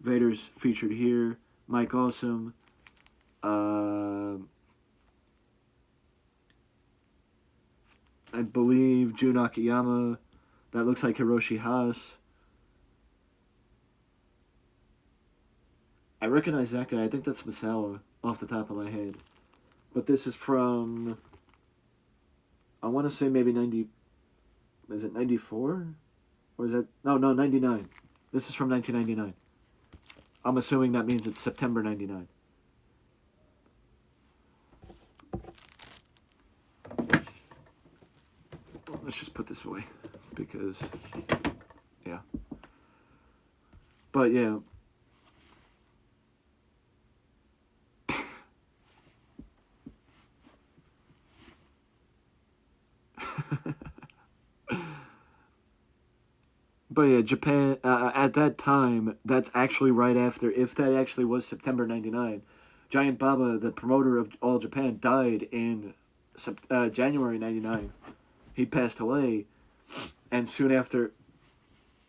Vader's featured here. Mike Awesome. I believe Jun Akiyama. That looks like Hiroshi Haas. I recognize that guy. I think that's Misawa off the top of my head. But this is from, I want to say maybe 90, is it 94? Or is that, no, 99. This is from 1999. I'm assuming that means it's September 99. Let's just put this away, because, yeah. But, yeah. But yeah, Japan, at that time, that's actually right after, if that actually was September 99, Giant Baba, the promoter of All Japan, died in January 99. He passed away, and soon after,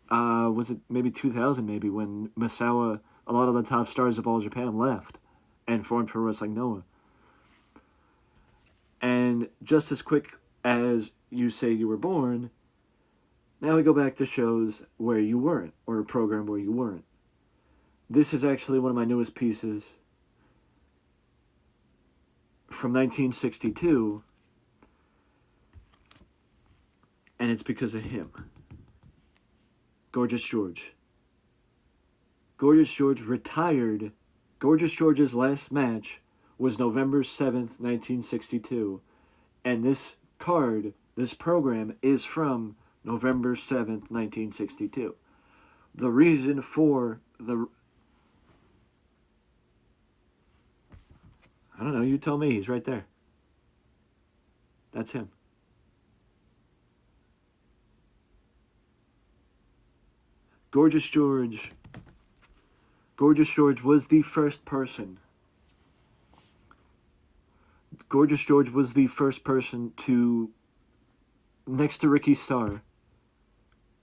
was it maybe 2000 maybe, when Misawa, a lot of the top stars of All Japan left and formed Pro Wrestling Noah. And just as quick as you say you were born, now we go back to shows where you weren't, or a program where you weren't. This is actually one of my newest pieces from 1962, and it's because of him. Gorgeous George. Gorgeous George retired. Gorgeous George's last match was November 7th, 1962, and this card, this program, is from November 7th, 1962. The reason for the... I don't know, you tell me, he's right there. That's him. Gorgeous George. Gorgeous George was the first person. Gorgeous George was the first person to, next to Ricky Starr,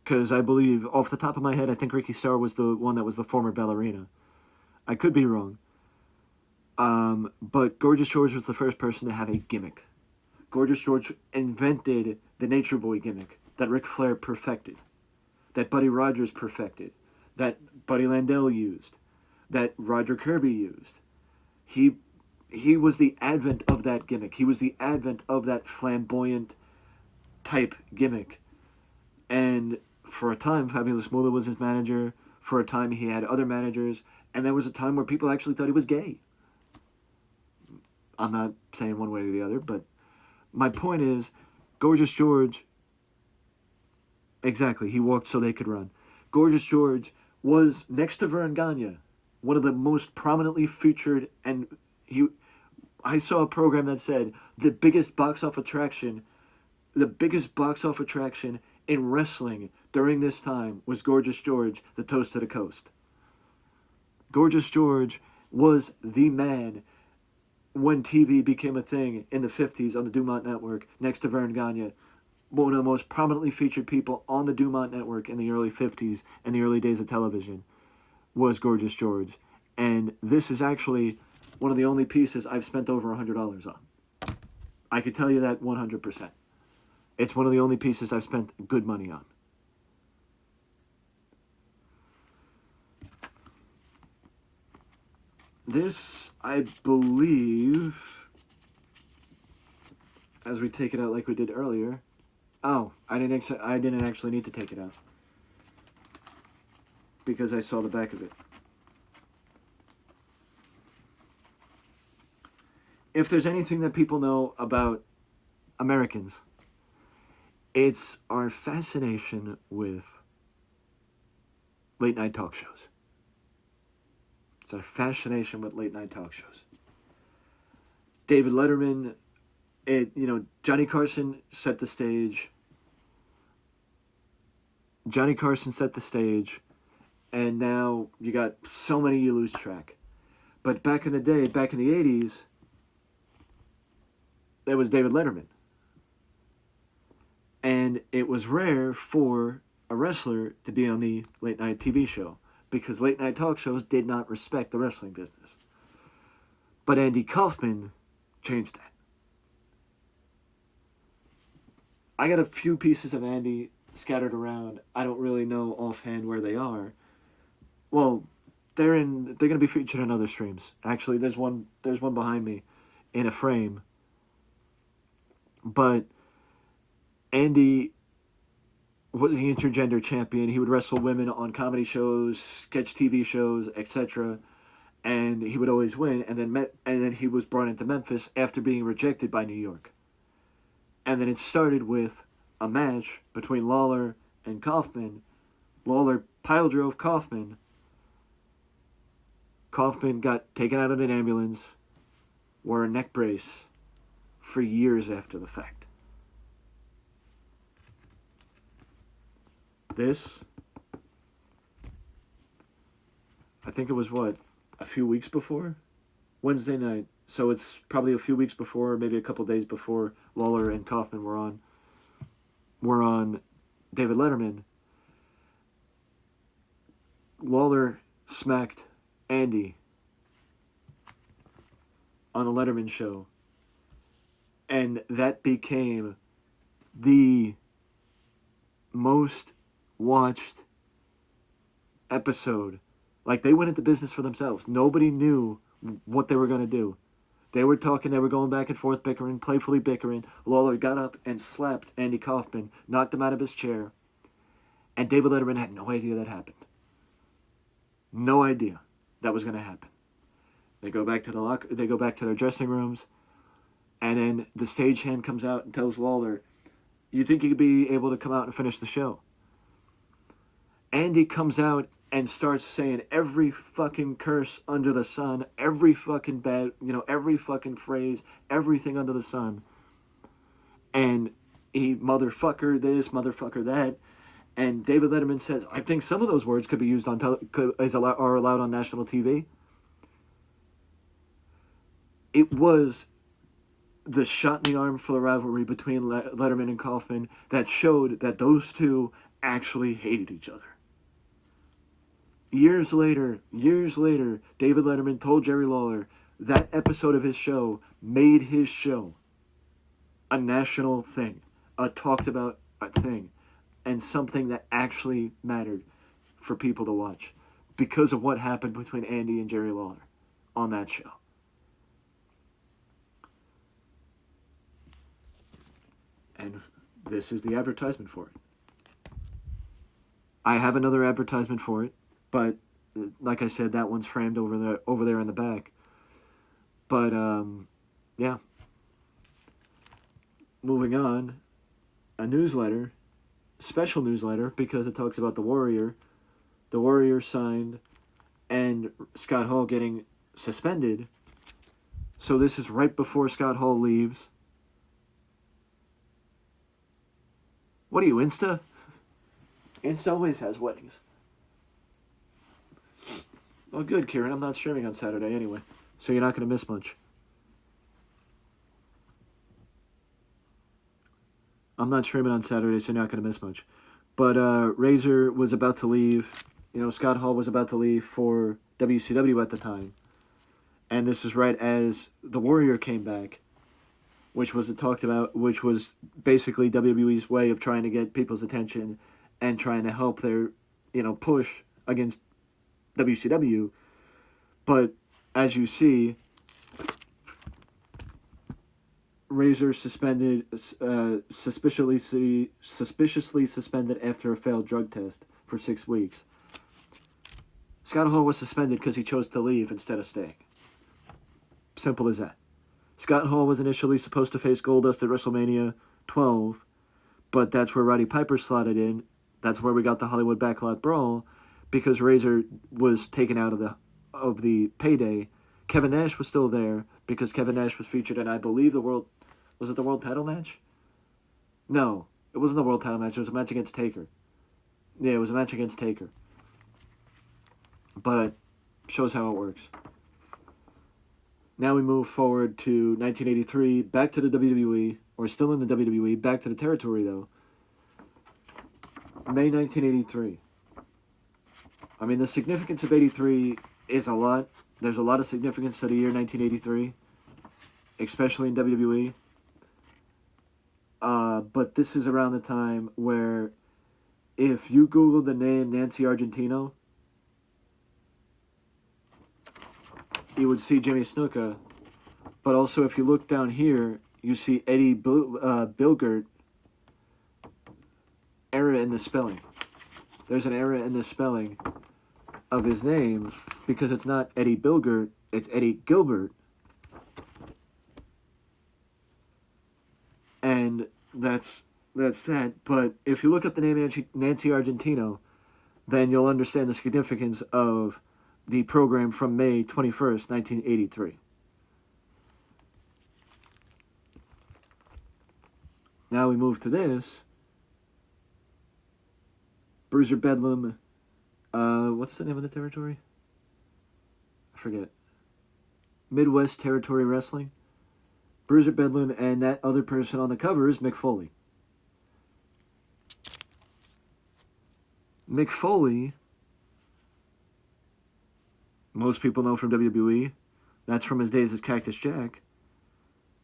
because I believe, off the top of my head, I think Ricky Starr was the one that was the former ballerina. I could be wrong. But Gorgeous George was the first person to have a gimmick. Gorgeous George invented the Nature Boy gimmick that Ric Flair perfected, that Buddy Rogers perfected, that Buddy Landel used, that Roger Kirby used. He was the advent of that gimmick. He was the advent of that flamboyant type gimmick. And for a time, Fabulous Moolah was his manager. For a time, he had other managers. And there was a time where people actually thought he was gay. I'm not saying one way or the other, but my point is, Gorgeous George, exactly, he walked so they could run. Gorgeous George was, next to Verne Gagne, one of the most prominently featured, and I saw a program that said the biggest box office attraction in wrestling during this time was Gorgeous George, the Toast to the Coast. Gorgeous George was the man when TV became a thing in the 50s on the Dumont Network, next to Verne Gagne. One of the most prominently featured people on the Dumont Network in the early 50s and the early days of television was Gorgeous George. And this is actually one of the only pieces I've spent over $100 on. I could tell you that 100%. It's one of the only pieces I've spent good money on. This, I believe, as we take it out like we did earlier. Oh, I didn't actually need to take it out, because I saw the back of it. If there's anything that people know about Americans, it's our fascination with late night talk shows. It's a fascination with late night talk shows. David Letterman, Johnny Carson set the stage. Johnny Carson set the stage, and now you got so many you lose track. But back in the day, back in the 80s, there was David Letterman. And it was rare for a wrestler to be on the late night TV show because late night talk shows did not respect the wrestling business. But Andy Kaufman changed that. I got a few pieces of Andy scattered around. I don't really know offhand where they are. Well, they're going to be featured in other streams. Actually, there's one behind me in a frame. But Andy was the intergender champion. He would wrestle women on comedy shows, sketch TV shows, etc. And he would always win. And then he was brought into Memphis after being rejected by New York. And then it started with a match between Lawler and Kaufman. Lawler pile drove Kaufman. Kaufman got taken out in an ambulance, wore a neck brace for years after the fact. This, I think it was a few weeks before? Wednesday night. So it's probably a few weeks before, maybe a couple days before Lawler and Kaufman were on David Letterman. Lawler smacked Andy on a Letterman show. And that became the most watched episode. Like, they went into business for themselves. Nobody knew what they were going to do. They were talking, they were going back and forth, bickering, playfully bickering. Lawler got up and slapped Andy Kaufman, knocked him out of his chair. And David Letterman had no idea that happened. No idea that was going to happen. They go back to they go back to their dressing rooms, and then the stagehand comes out and tells Lawler, "You think you could be able to come out and finish the show?" Andy comes out and starts saying every fucking curse under the sun, every fucking bad, every fucking phrase, everything under the sun. And he motherfucker this, motherfucker that. And David Letterman says, "I think some of those words could be used on are allowed on national TV." It was the shot in the arm for the rivalry between Letterman and Kaufman that showed that those two actually hated each other. Years later, David Letterman told Jerry Lawler that episode of his show made his show a national thing, a talked about thing, and something that actually mattered for people to watch because of what happened between Andy and Jerry Lawler on that show. And this is the advertisement for it. I have another advertisement for it, but like I said, that one's framed over there in the back. But yeah. Moving on, a newsletter, special newsletter, because it talks about the Warrior signed, and Scott Hall getting suspended. So this is right before Scott Hall leaves. What are you, Insta? Insta always has weddings. Well, good, Kieran. I'm not streaming on Saturday anyway, so you're not going to miss much. I'm not streaming on Saturday, so you're not going to miss much. But Razor was about to leave. Scott Hall was about to leave for WCW at the time. And this is right as the Warrior came back, which was which was basically WWE's way of trying to get people's attention and trying to help their, push against WCW. But as you see, Razor suspended, suspiciously suspended after a failed drug test for 6 weeks. Scott Hall was suspended because he chose to leave instead of staying. Simple as that. Scott Hall was initially supposed to face Goldust at WrestleMania 12, but that's where Roddy Piper slotted in. That's where we got the Hollywood Backlot Brawl, because Razor was taken out of of the payday, Kevin Nash was still there because Kevin Nash was featured in, I believe, was it the world title match? No, it wasn't the world title match. It was a match against Taker. Yeah, it was a match against Taker. But shows how it works. Now we move forward to 1983, back to the WWE, or still in the WWE, back to the territory though. May 1983. I mean, the significance of 83 is a lot. There's a lot of significance to the year 1983, especially in WWE. But this is around the time where if you Google the name Nancy Argentino, you would see Jimmy Snuka. But also, if you look down here, you see Eddie Bilgert. Error in the spelling. There's an error in the spelling of his name because it's not Eddie Bilgert, it's Eddie Gilbert. And that's that. But if you look up the name Nancy Argentino, then you'll understand the significance of the program from May 21st, 1983. Now we move to this. Bruiser Bedlam. What's the name of the territory? I forget. Midwest Territory Wrestling. Bruiser Bedlam, and that other person on the cover is Mick Foley. Mick Foley, most people know from WWE. That's from his days as Cactus Jack.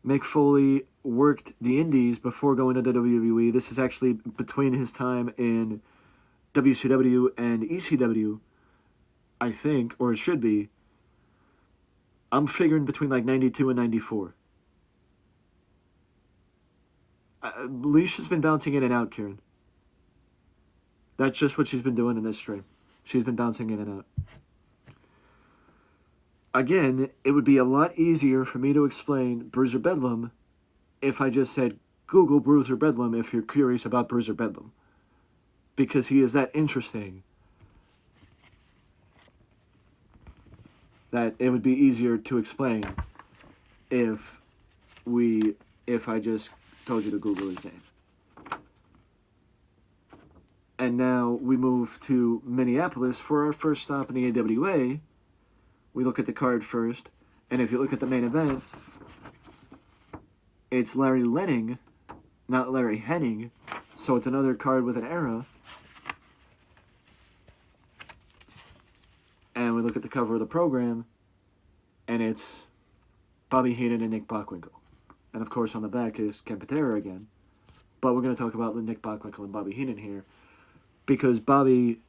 Mick Foley worked the Indies before going to WWE. This is actually between his time in WCW and ECW, I think, or it should be. I'm figuring between like 92 and 94. Leisha's been bouncing in and out, Kieran. That's just what she's been doing in this stream. She's been bouncing in and out. Again, it would be a lot easier for me to explain Bruiser Bedlam if I just said, Google Bruiser Bedlam if you're curious about Bruiser Bedlam. Because he is that interesting that it would be easier to explain if I just told you to Google his name. And now we move to Minneapolis for our first stop in the AWA. We look at the card first, and if you look at the main event, it's Larry Lenning, not Larry Hennig, so it's another card with an era. And we look at the cover of the program, and it's Bobby Heenan and Nick Bockwinkel. And of course on the back is Ken Patera again. But we're going to talk about Nick Bockwinkel and Bobby Heenan here, because Bobby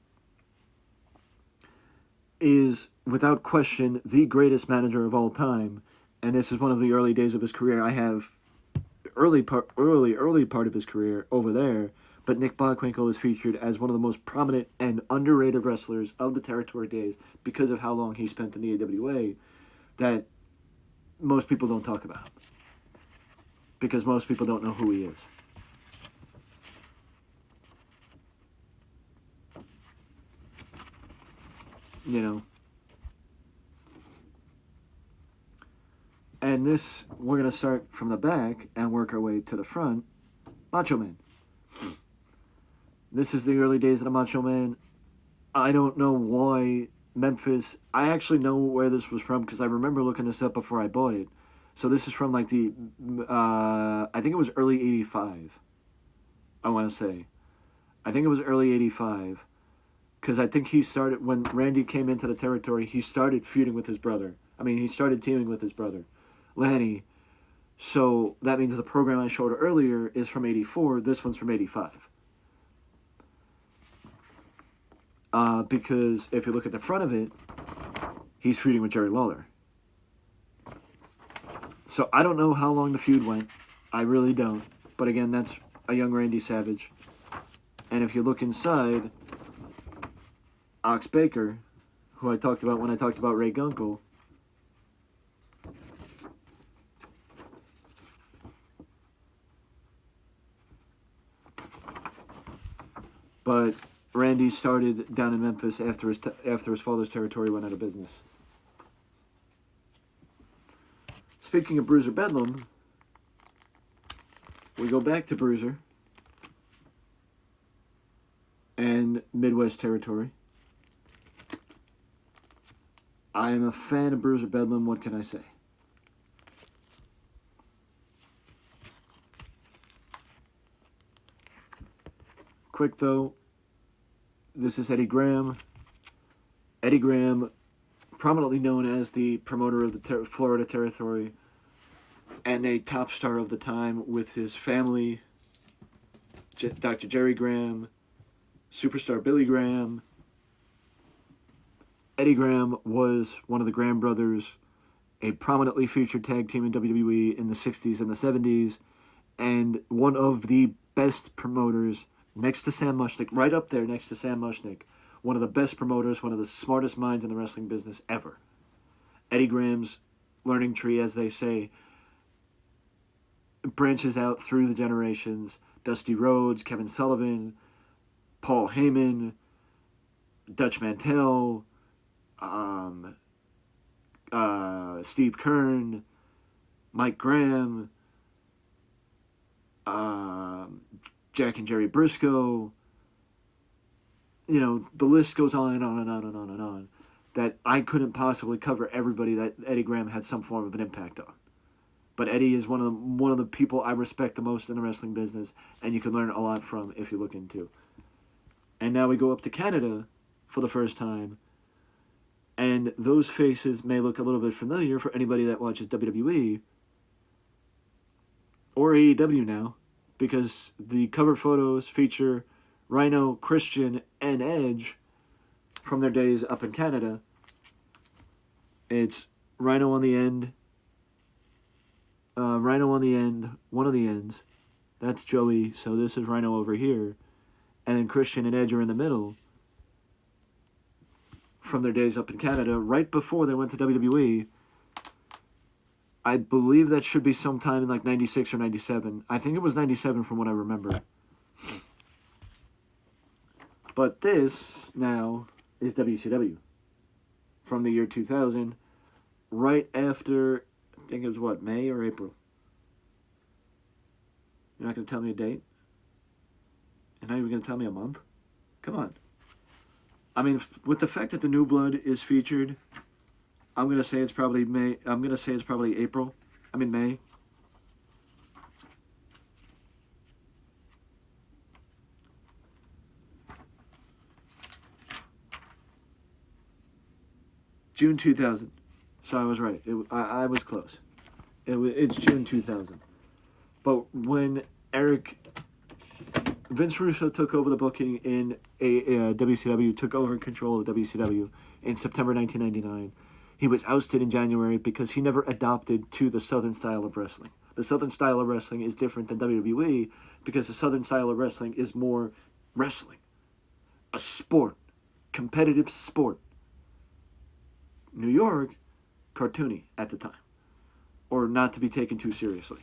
is, without question, the greatest manager of all time. And this is one of the early days of his career. I have early part of his career over there. But Nick Bockwinkel is featured as one of the most prominent and underrated wrestlers of the territory days because of how long he spent in the AWA that most people don't talk about. Because most people don't know who he is. You know. And this, we're going to start from the back and work our way to the front. Macho Man. This is the early days of the Macho Man. I don't know why Memphis... I actually know where this was from because I remember looking this up before I bought it. So this is from like the... I think it was early 85. I want to say. I think it was early 85. Because I think he started... When Randy came into the territory, he started feuding with his brother. I mean, he started teaming with his brother, Lanny. So that means the program I showed earlier is from 84. This one's from 85. Because if you look at the front of it, he's feuding with Jerry Lawler. So I don't know how long the feud went. I really don't. But again, that's a young Randy Savage. And if you look inside, Ox Baker, who I talked about when I talked about Ray Gunkel, but Randy started down in Memphis after his father's territory went out of business. speaking of Bruiser Bedlam, we go back to Bruiser and Midwest territory. I am a fan of Bruiser Bedlam. What can I say? Quick though, this is Eddie Graham. Eddie Graham, prominently known as the promoter of the Florida territory and a top star of the time with his family, Dr. Jerry Graham, superstar Billy Graham. Eddie Graham was one of the Graham brothers, a prominently featured tag team in WWE in the 60s and the 70s, and one of the best promoters next to Sam Mushnick, right up there next to Sam Mushnick. One of the best promoters, one of the smartest minds in the wrestling business ever. Eddie Graham's learning tree, as they say, branches out through the generations. Dusty Rhodes, Kevin Sullivan, Paul Heyman, Dutch Mantell, Steve Kern, Mike Graham, Jack and Jerry Briscoe. You know, the list goes on and on and on and on and on. That I couldn't possibly cover everybody that Eddie Graham had some form of an impact on. But Eddie is one of the people I respect the most in the wrestling business, and you can learn a lot from if you look into. And now we go up to Canada for the first time, and those faces may look a little bit familiar for anybody that watches WWE or AEW now, because the cover photos feature Rhino, Christian, and Edge from their days up in Canada. It's Rhino on the end, one of the ends. That's Joey, so this is Rhino over here. And then Christian and Edge are in the middle from their days up in Canada, right before they went to WWE. I believe that should be sometime in like 96 or 97. I think it was 97 from what I remember. But this now is WCW from the year 2000, right after, I think it was what, May or April? You're not going to tell me a date? You're not even going to tell me a month? Come on. I mean, with the fact that the New Blood is featured, I'm going to say it's probably May. I'm going to say it's probably April. I mean, May. June 2000. So I was right. I was close. It's June 2000. But when Vince Russo took over the booking in WCW, took over control of WCW in September 1999, he was ousted in January because he never adopted to the Southern style of wrestling. The Southern style of wrestling is different than WWE because the Southern style of wrestling is more wrestling. A sport. Competitive sport. New York, cartoony at the time. Or not to be taken too seriously.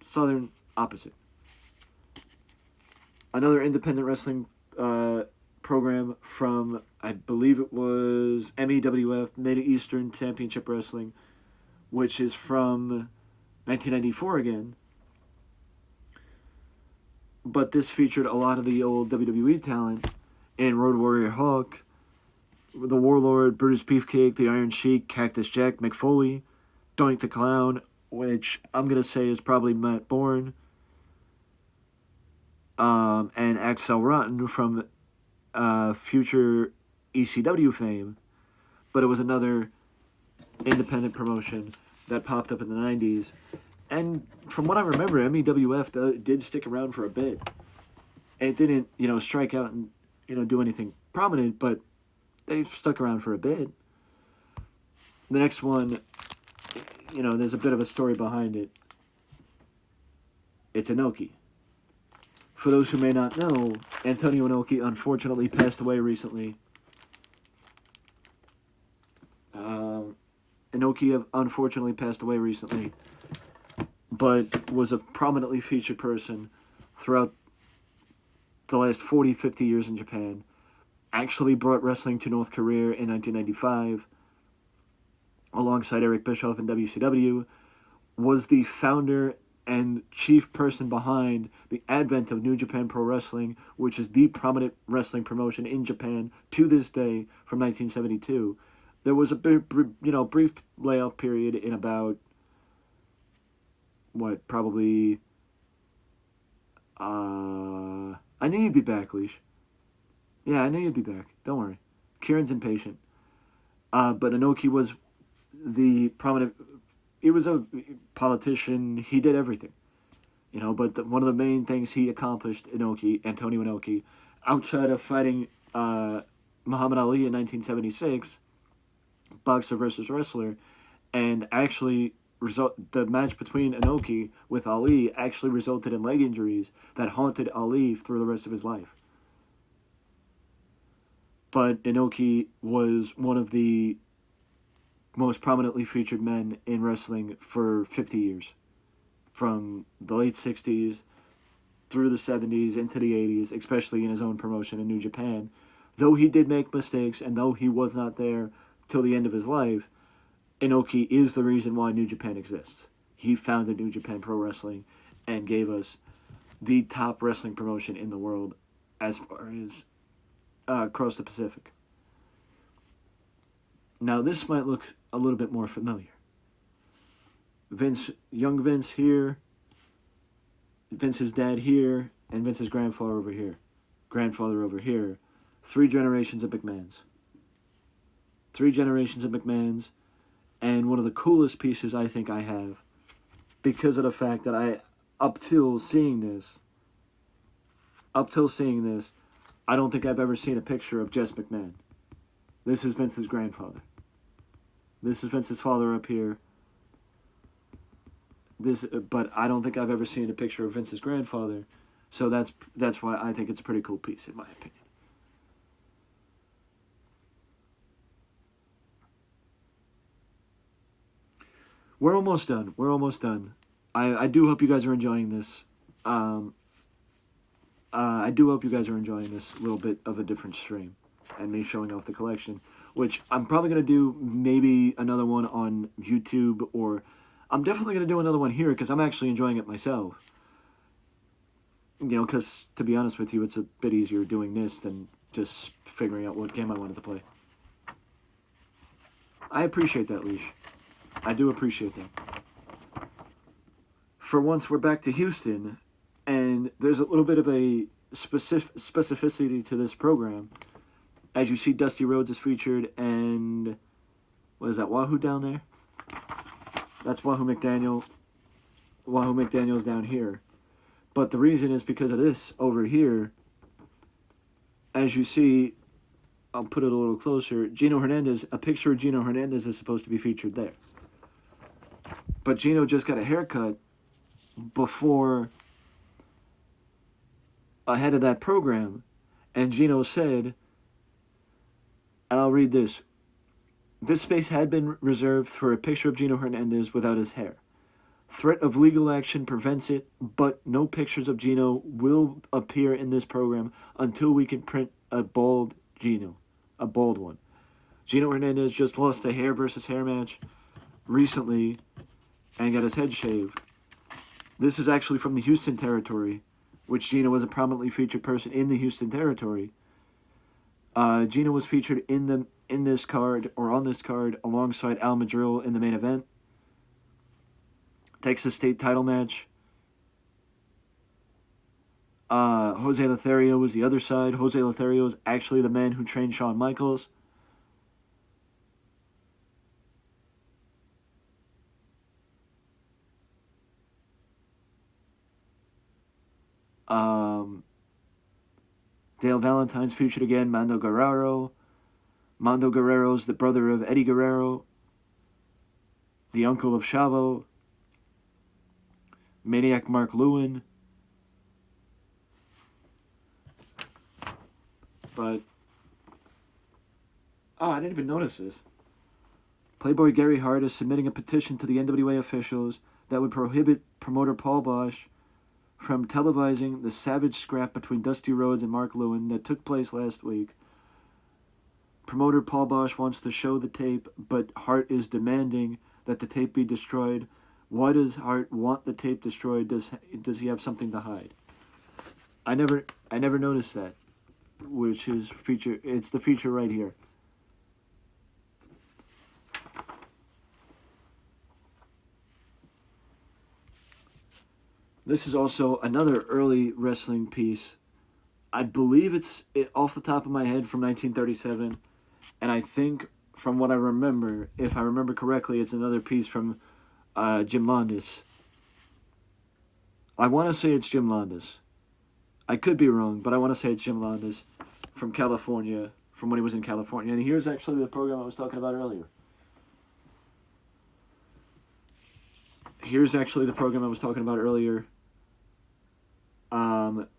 Southern, opposite. Another independent wrestling program from, I believe it was MEWF, Mid-Eastern Championship Wrestling, which is from 1994 again. But this featured a lot of the old WWE talent in Road Warrior Hawk, the Warlord, Brutus Beefcake, the Iron Sheik, Cactus Jack, Mick Foley, Doink the Clown, which I'm going to say is probably Matt Bourne, and Axel Rotten from future ECW fame, but it was another independent promotion that popped up in the 90s. And from what I remember, MEWF did stick around for a bit. It didn't, strike out and, do anything prominent, but they stuck around for a bit. The next one, there's a bit of a story behind it. It's Inoki. For those who may not know, Antonio Inoki unfortunately passed away recently. Inoki unfortunately passed away recently, but was a prominently featured person throughout the last 40, 50 years in Japan. Actually brought wrestling to North Korea in 1995. alongside Eric Bischoff in WCW, was the founder and chief person behind the advent of New Japan Pro Wrestling, which is the prominent wrestling promotion in Japan to this day from 1972. There was a brief layoff period in about probably. I knew you'd be back, Leash. Yeah, I knew you'd be back. Don't worry. Kieran's impatient. But Inoki was the prominent. He was a politician. He did everything, But one of the main things he accomplished, Antonio Inoki, outside of fighting Muhammad Ali in 1976, boxer versus wrestler, and actually the match between Inoki with Ali actually resulted in leg injuries that haunted Ali through the rest of his life. But Inoki was one of the most prominently featured men in wrestling for 50 years. From the late 60s through the 70s into the 80s, especially in his own promotion in New Japan. Though he did make mistakes and though he was not there till the end of his life, Inoki is the reason why New Japan exists. He founded New Japan Pro Wrestling and gave us the top wrestling promotion in the world as far as across the Pacific. Now, this might look a little bit more familiar. Young Vince here, Vince's dad here, and Vince's grandfather over here. 3 generations of McMahons. 3 generations of McMahons, and one of the coolest pieces I think I have, because of the fact that up till seeing this, I don't think I've ever seen a picture of Jess McMahon. This is Vince's grandfather. This is Vince's father up here. But I don't think I've ever seen a picture of Vince's grandfather, so that's why I think it's a pretty cool piece, in my opinion. We're almost done. I do hope you guys are enjoying this. I do hope you guys are enjoying this little bit of a different stream and me showing off the collection, which I'm probably going to do maybe another one on YouTube, or I'm definitely going to do another one here because I'm actually enjoying it myself. Because to be honest with you, it's a bit easier doing this than just figuring out what game I wanted to play. I appreciate that, Leash. I do appreciate that. For once, we're back to Houston, and there's a little bit of a specificity to this program. As you see, Dusty Rhodes is featured, and what is that, Wahoo down there? That's Wahoo McDaniel. Wahoo McDaniel's down here. But the reason is because of this over here. As you see, I'll put it a little closer. Gino Hernandez, a picture of Gino Hernandez is supposed to be featured there. But Gino just got a haircut ahead of that program, and Gino said, and I'll read this, "This space had been reserved for a picture of Gino Hernandez without his hair. Threat of legal action prevents it, but no pictures of Gino will appear in this program until we can print a bald one. Gino Hernandez just lost a hair versus hair match recently and got his head shaved. This is actually from the Houston territory, which Gino was a prominently featured person in the Houston territory. Gino was featured on this card alongside Al Madrill in the main event. Texas State title match. Jose Lothario was the other side. Jose Lothario is actually the man who trained Shawn Michaels. Dale Valentine's featured again. Mando Guerrero. Mando Guerrero's the brother of Eddie Guerrero, the uncle of Chavo. Maniac Mark Lewin. But, I didn't even notice this. Playboy Gary Hart is submitting a petition to the NWA officials that would prohibit promoter Paul Bosch from televising the savage scrap between Dusty Rhodes and Mark Lewin that took place last week. Promoter Paul Bosch wants to show the tape, but Hart is demanding that the tape be destroyed. Why does Hart want the tape destroyed? Does he have something to hide? I never noticed that, which is feature. It's the feature right here. This is also another early wrestling piece. I believe it's off the top of my head from 1937, and I think from what I remember, if I remember correctly, it's another piece from Jim Londos. I want to say it's Jim Londos. I could be wrong, but I want to say it's Jim Londos from California, from when he was in California. And here's actually the program I was talking about earlier. Here's actually the program I was talking about earlier.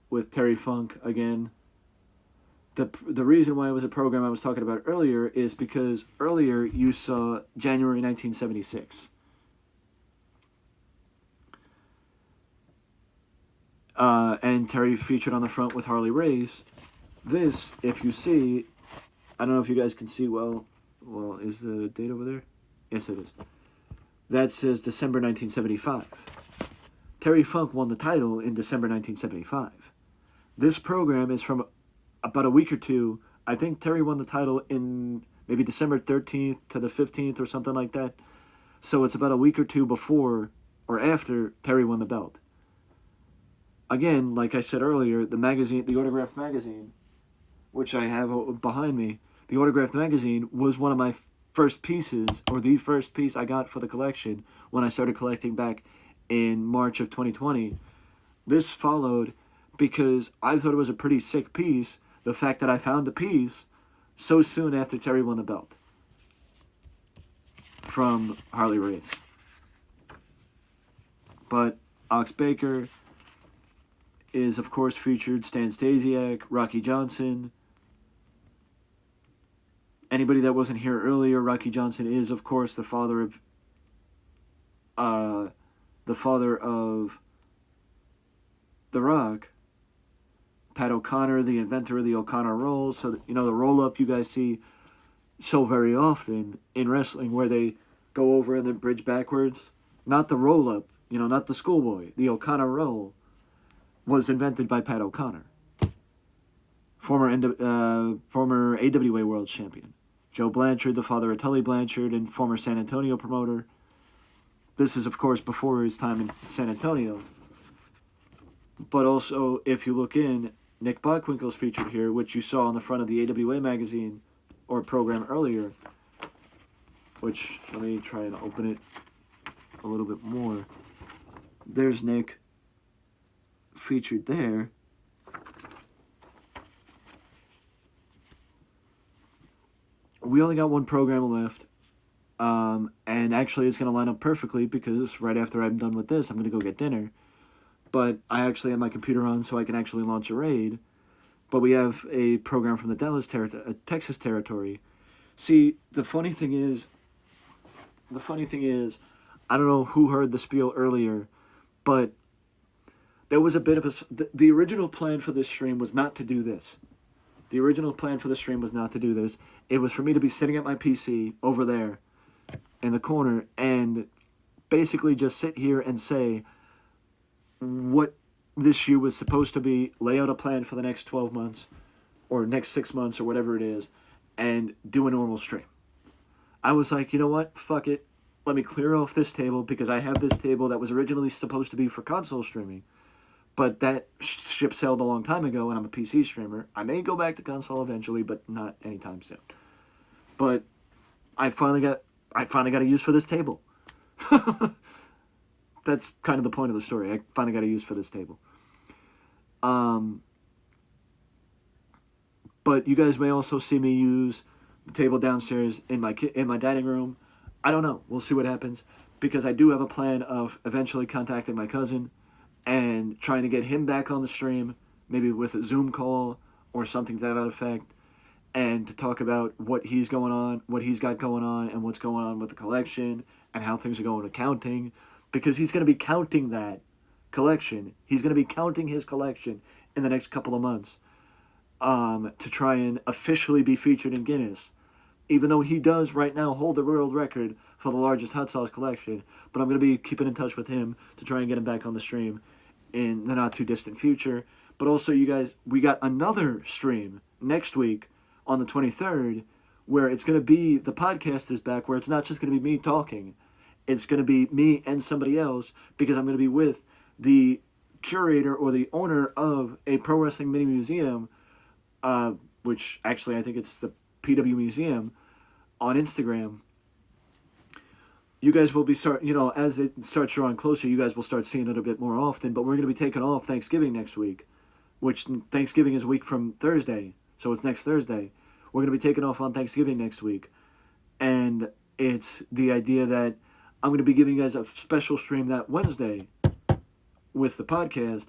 With Terry Funk again. The reason why it was a program I was talking about earlier is because earlier you saw January 1976. And Terry featured on the front with Harley Race. This, if you see, I don't know if you guys can see well, is the date over there? Yes, it is. That says December 1975. Terry Funk won the title in December 1975. This program is from about a week or two. I think Terry won the title in maybe December 13th to the 15th or something like that. So it's about a week or two before or after Terry won the belt. Again, like I said earlier, the magazine, the Autograph magazine, which I have behind me, the Autograph magazine was one of my first pieces, or the first piece I got for the collection when I started collecting back in March of 2020. This followed because I thought it was a pretty sick piece, the fact that I found a piece so soon after Terry won the belt from Harley Race. But Ox Baker is, of course, featured Stan Stasiak, Rocky Johnson. Anybody that wasn't here earlier, Rocky Johnson is, of course, the father of The Rock. Pat O'Connor, the inventor of the O'Connor roll. So, the roll-up you guys see so very often in wrestling where they go over and then bridge backwards. Not the roll-up, not the schoolboy. The O'Connor roll was invented by Pat O'Connor, former AWA World Champion. Joe Blanchard, the father of Tully Blanchard, and former San Antonio promoter. This is, of course, before his time in San Antonio. But also, if you look in, Nick Bockwinkel's featured here, which you saw on the front of the AWA magazine or program earlier, which, let me try and open it a little bit more. There's Nick featured there. We only got one program left, and actually it's going to line up perfectly because right after I'm done with this, I'm going to go get dinner. But I actually have my computer on so I can actually launch a raid. But we have a program from the Texas territory. See, the funny thing is, I don't know who heard the spiel earlier, but there was a bit of the original plan for this stream was not to do this. The original plan for the stream was not to do this. It was for me to be sitting at my PC over there in the corner and basically just sit here and say what this year was supposed to be, lay out a plan for the next 12 months or next 6 months or whatever it is, and do a normal stream. I was like, you know what? Fuck it. Let me clear off this table because I have this table that was originally supposed to be for console streaming. But that ship sailed a long time ago, and I'm a PC streamer. I may go back to console eventually, but not anytime soon. But I finally got a use for this table. That's kind of the point of the story. I finally got a use for this table. But you guys may also see me use the table downstairs in my dining room. I don't know. We'll see what happens because I do have a plan of eventually contacting my cousin and trying to get him back on the stream, maybe with a Zoom call or something to that effect, and to talk about what he's got going on, and what's going on with the collection, and how things are going with counting, because he's going to be counting that collection. He's going to be counting his collection in the next couple of months to try and officially be featured in Guinness even though he does right now hold the world record for the largest hot sauce collection. But I'm going to be keeping in touch with him to try and get him back on the stream in the not too distant future. But also, you guys, we got another stream next week on the 23rd where it's going to be, the podcast is back, where it's not just going to be me talking. It's going to be me and somebody else, because I'm going to be with the curator or the owner of a pro wrestling mini museum, which actually I think it's the PW Museum on Instagram. You guys will be as it starts drawing closer, you guys will start seeing it a bit more often. But we're going to be taking off Thanksgiving next week, which Thanksgiving is a week from Thursday, so it's next Thursday. We're going to be taking off on Thanksgiving next week, and it's the idea that I'm going to be giving you guys a special stream that Wednesday with the podcast,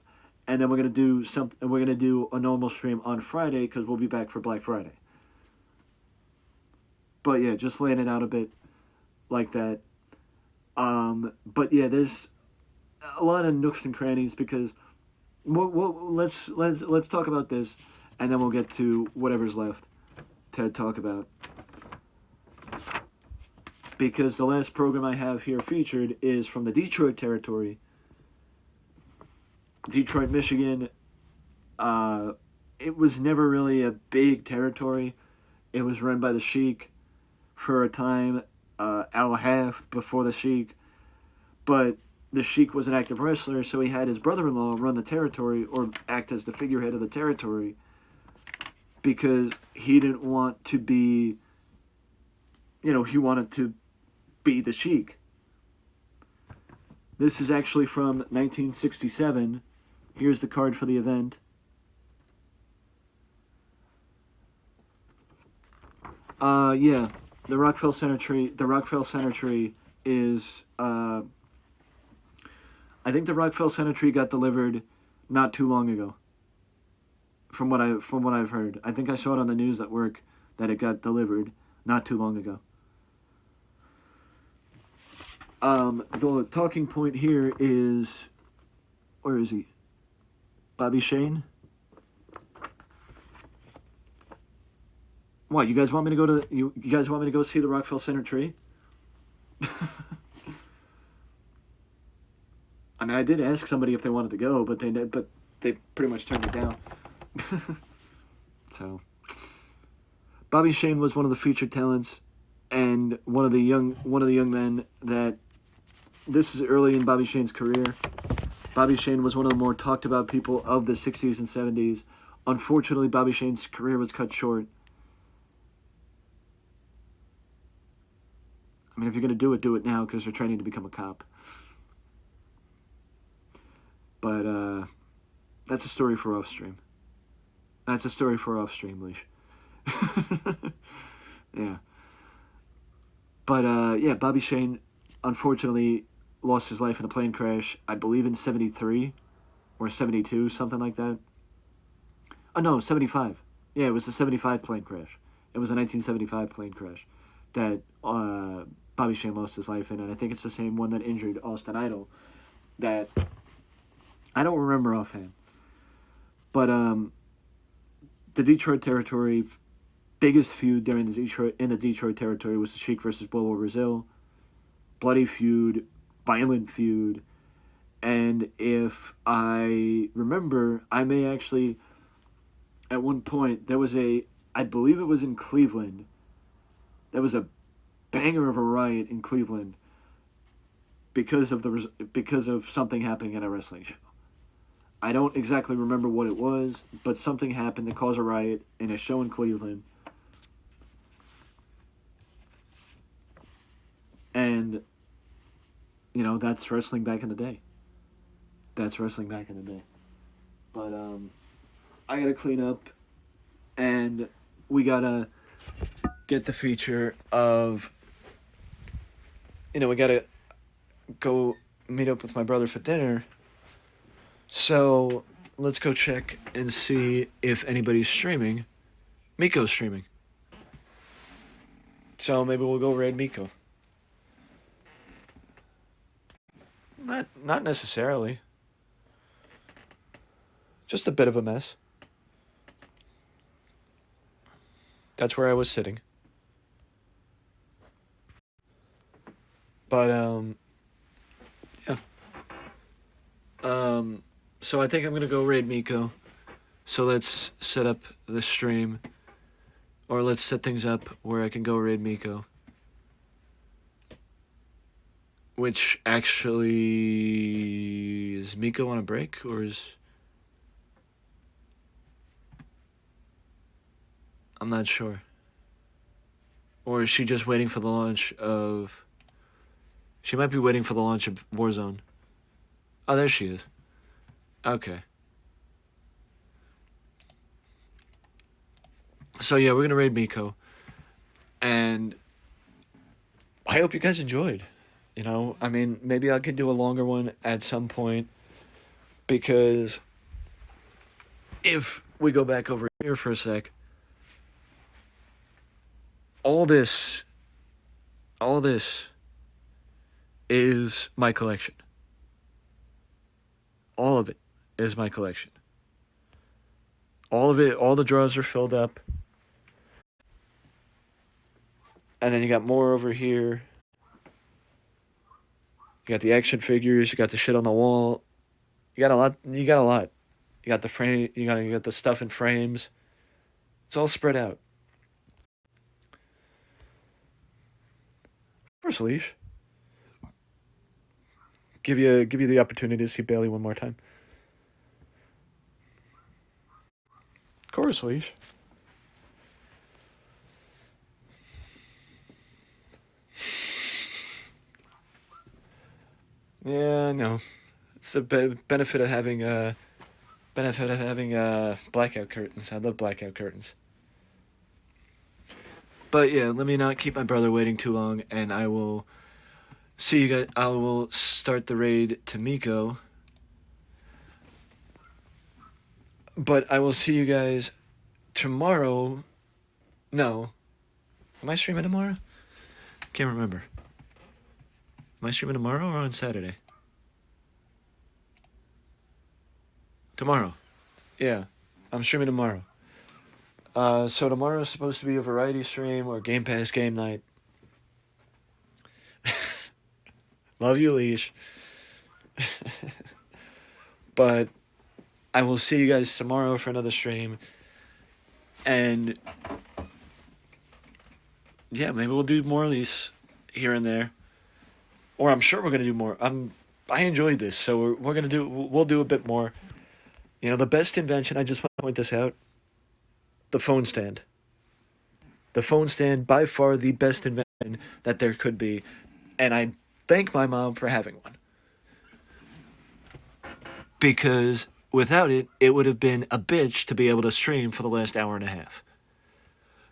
and then we're going to do We're going to do a normal stream on Friday because we'll be back for Black Friday. But yeah, just laying it out a bit like that. But yeah, there's a lot of nooks and crannies because let's talk about this, and then we'll get to whatever's left to talk about. Because the last program I have here featured is from the Detroit territory. Detroit, Michigan. It was never really a big territory. It was run by the Sheik for a time, Al Haft before the Sheik. But the Sheik was an active wrestler, so he had his brother-in-law run the territory or act as the figurehead of the territory because he didn't want to be, he wanted to be the Sheik. This is actually from 1967. Here's the card for the event. Yeah, the Rockville Center Tree. The Rockville Center Tree is. I think the Rockville Center Tree got delivered not too long ago. From what I've heard, I think I saw it on the news network that it got delivered not too long ago. The talking point here is, where is he? Bobby Shane. What, you guys want me to go to you guys want me to go see the Rockville Center Tree? I mean, I did ask somebody if they wanted to go, but they pretty much turned it down. So, Bobby Shane was one of the featured talents, and one of the young men that. This is early in Bobby Shane's career. Bobby Shane was one of the more talked about people of the 60s and 70s. Unfortunately, Bobby Shane's career was cut short. I mean, if you're going to do it now, because you're training to become a cop. But, that's a story for off-stream. Leash. Yeah. But, yeah, Bobby Shane, unfortunately, lost his life in a plane crash, I believe in 73 or 72, something like that. Oh, no, 75. Yeah, it was the 75 plane crash. It was a 1975 plane crash that Bobby Shane lost his life in, and I think it's the same one that injured Austin Idol that I don't remember offhand. But the Detroit territory, biggest feud in the Detroit territory was the Sheik versus Bobo Brazil. Bloody feud, violent feud, and if I remember, I may actually, at one point, I believe it was in Cleveland, there was a banger of a riot in Cleveland because of something happening at a wrestling show. I don't exactly remember what it was, but something happened to cause a riot in a show in Cleveland. And, that's wrestling back in the day. But, I gotta clean up, and we gotta get the feature of, we gotta go meet up with my brother for dinner. So, let's go check and see if anybody's streaming. Miko's streaming. So, maybe we'll go raid Miko. Not necessarily. Just a bit of a mess. That's where I was sitting. But yeah. So I think I'm gonna go raid Miko. So let's set up the stream, or let's set things up where I can go raid Miko. Which actually is Miko on a break, or is I'm not sure. Or is she just waiting for the launch of? She might be waiting for the launch of Warzone. Oh, there she is. Okay. So yeah, we're gonna raid Miko, and I hope you guys enjoyed. You know, I mean, maybe I could do a longer one at some point, because if we go back over here for a sec, all this, all this is my collection. All of it is my collection. All of it, all the drawers are filled up. And then you got more over here. You got the action figures, you got the shit on the wall. You got a lot, you got a lot. You got the frame, you got the stuff in frames. It's all spread out. First leash. Give you the opportunity to see Bailey one more time. Of course, leash. Yeah, no. It's the benefit of having blackout curtains. I love blackout curtains. But yeah, let me not keep my brother waiting too long, and I will see you guys. I will start the raid to Miko. But I will see you guys tomorrow. No. Am I streaming tomorrow? Can't remember. Am I streaming tomorrow or on Saturday? Tomorrow. Yeah. I'm streaming tomorrow. So tomorrow is supposed to be a variety stream or Game Pass game night. Love you, Leash. But I will see you guys tomorrow for another stream. And yeah, maybe we'll do more of these here and there. Or I'm sure we're gonna do more. I enjoyed this, so we're gonna do. We'll do a bit more. You know, the best invention. I just want to point this out. The phone stand. The phone stand, by far the best invention that there could be, and I thank my mom for having one. Because without it, it would have been a bitch to be able to stream for the last hour and a half.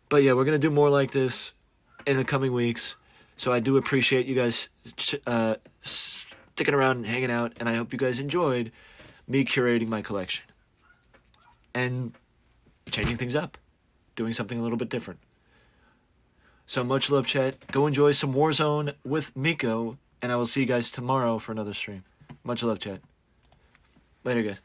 But yeah, we're gonna do more like this in the coming weeks. So I do appreciate you guys sticking around and hanging out, and I hope you guys enjoyed me curating my collection and changing things up, doing something a little bit different. So much love, chat. Go enjoy some Warzone with Miko, and I will see you guys tomorrow for another stream. Much love, chat. Later, guys.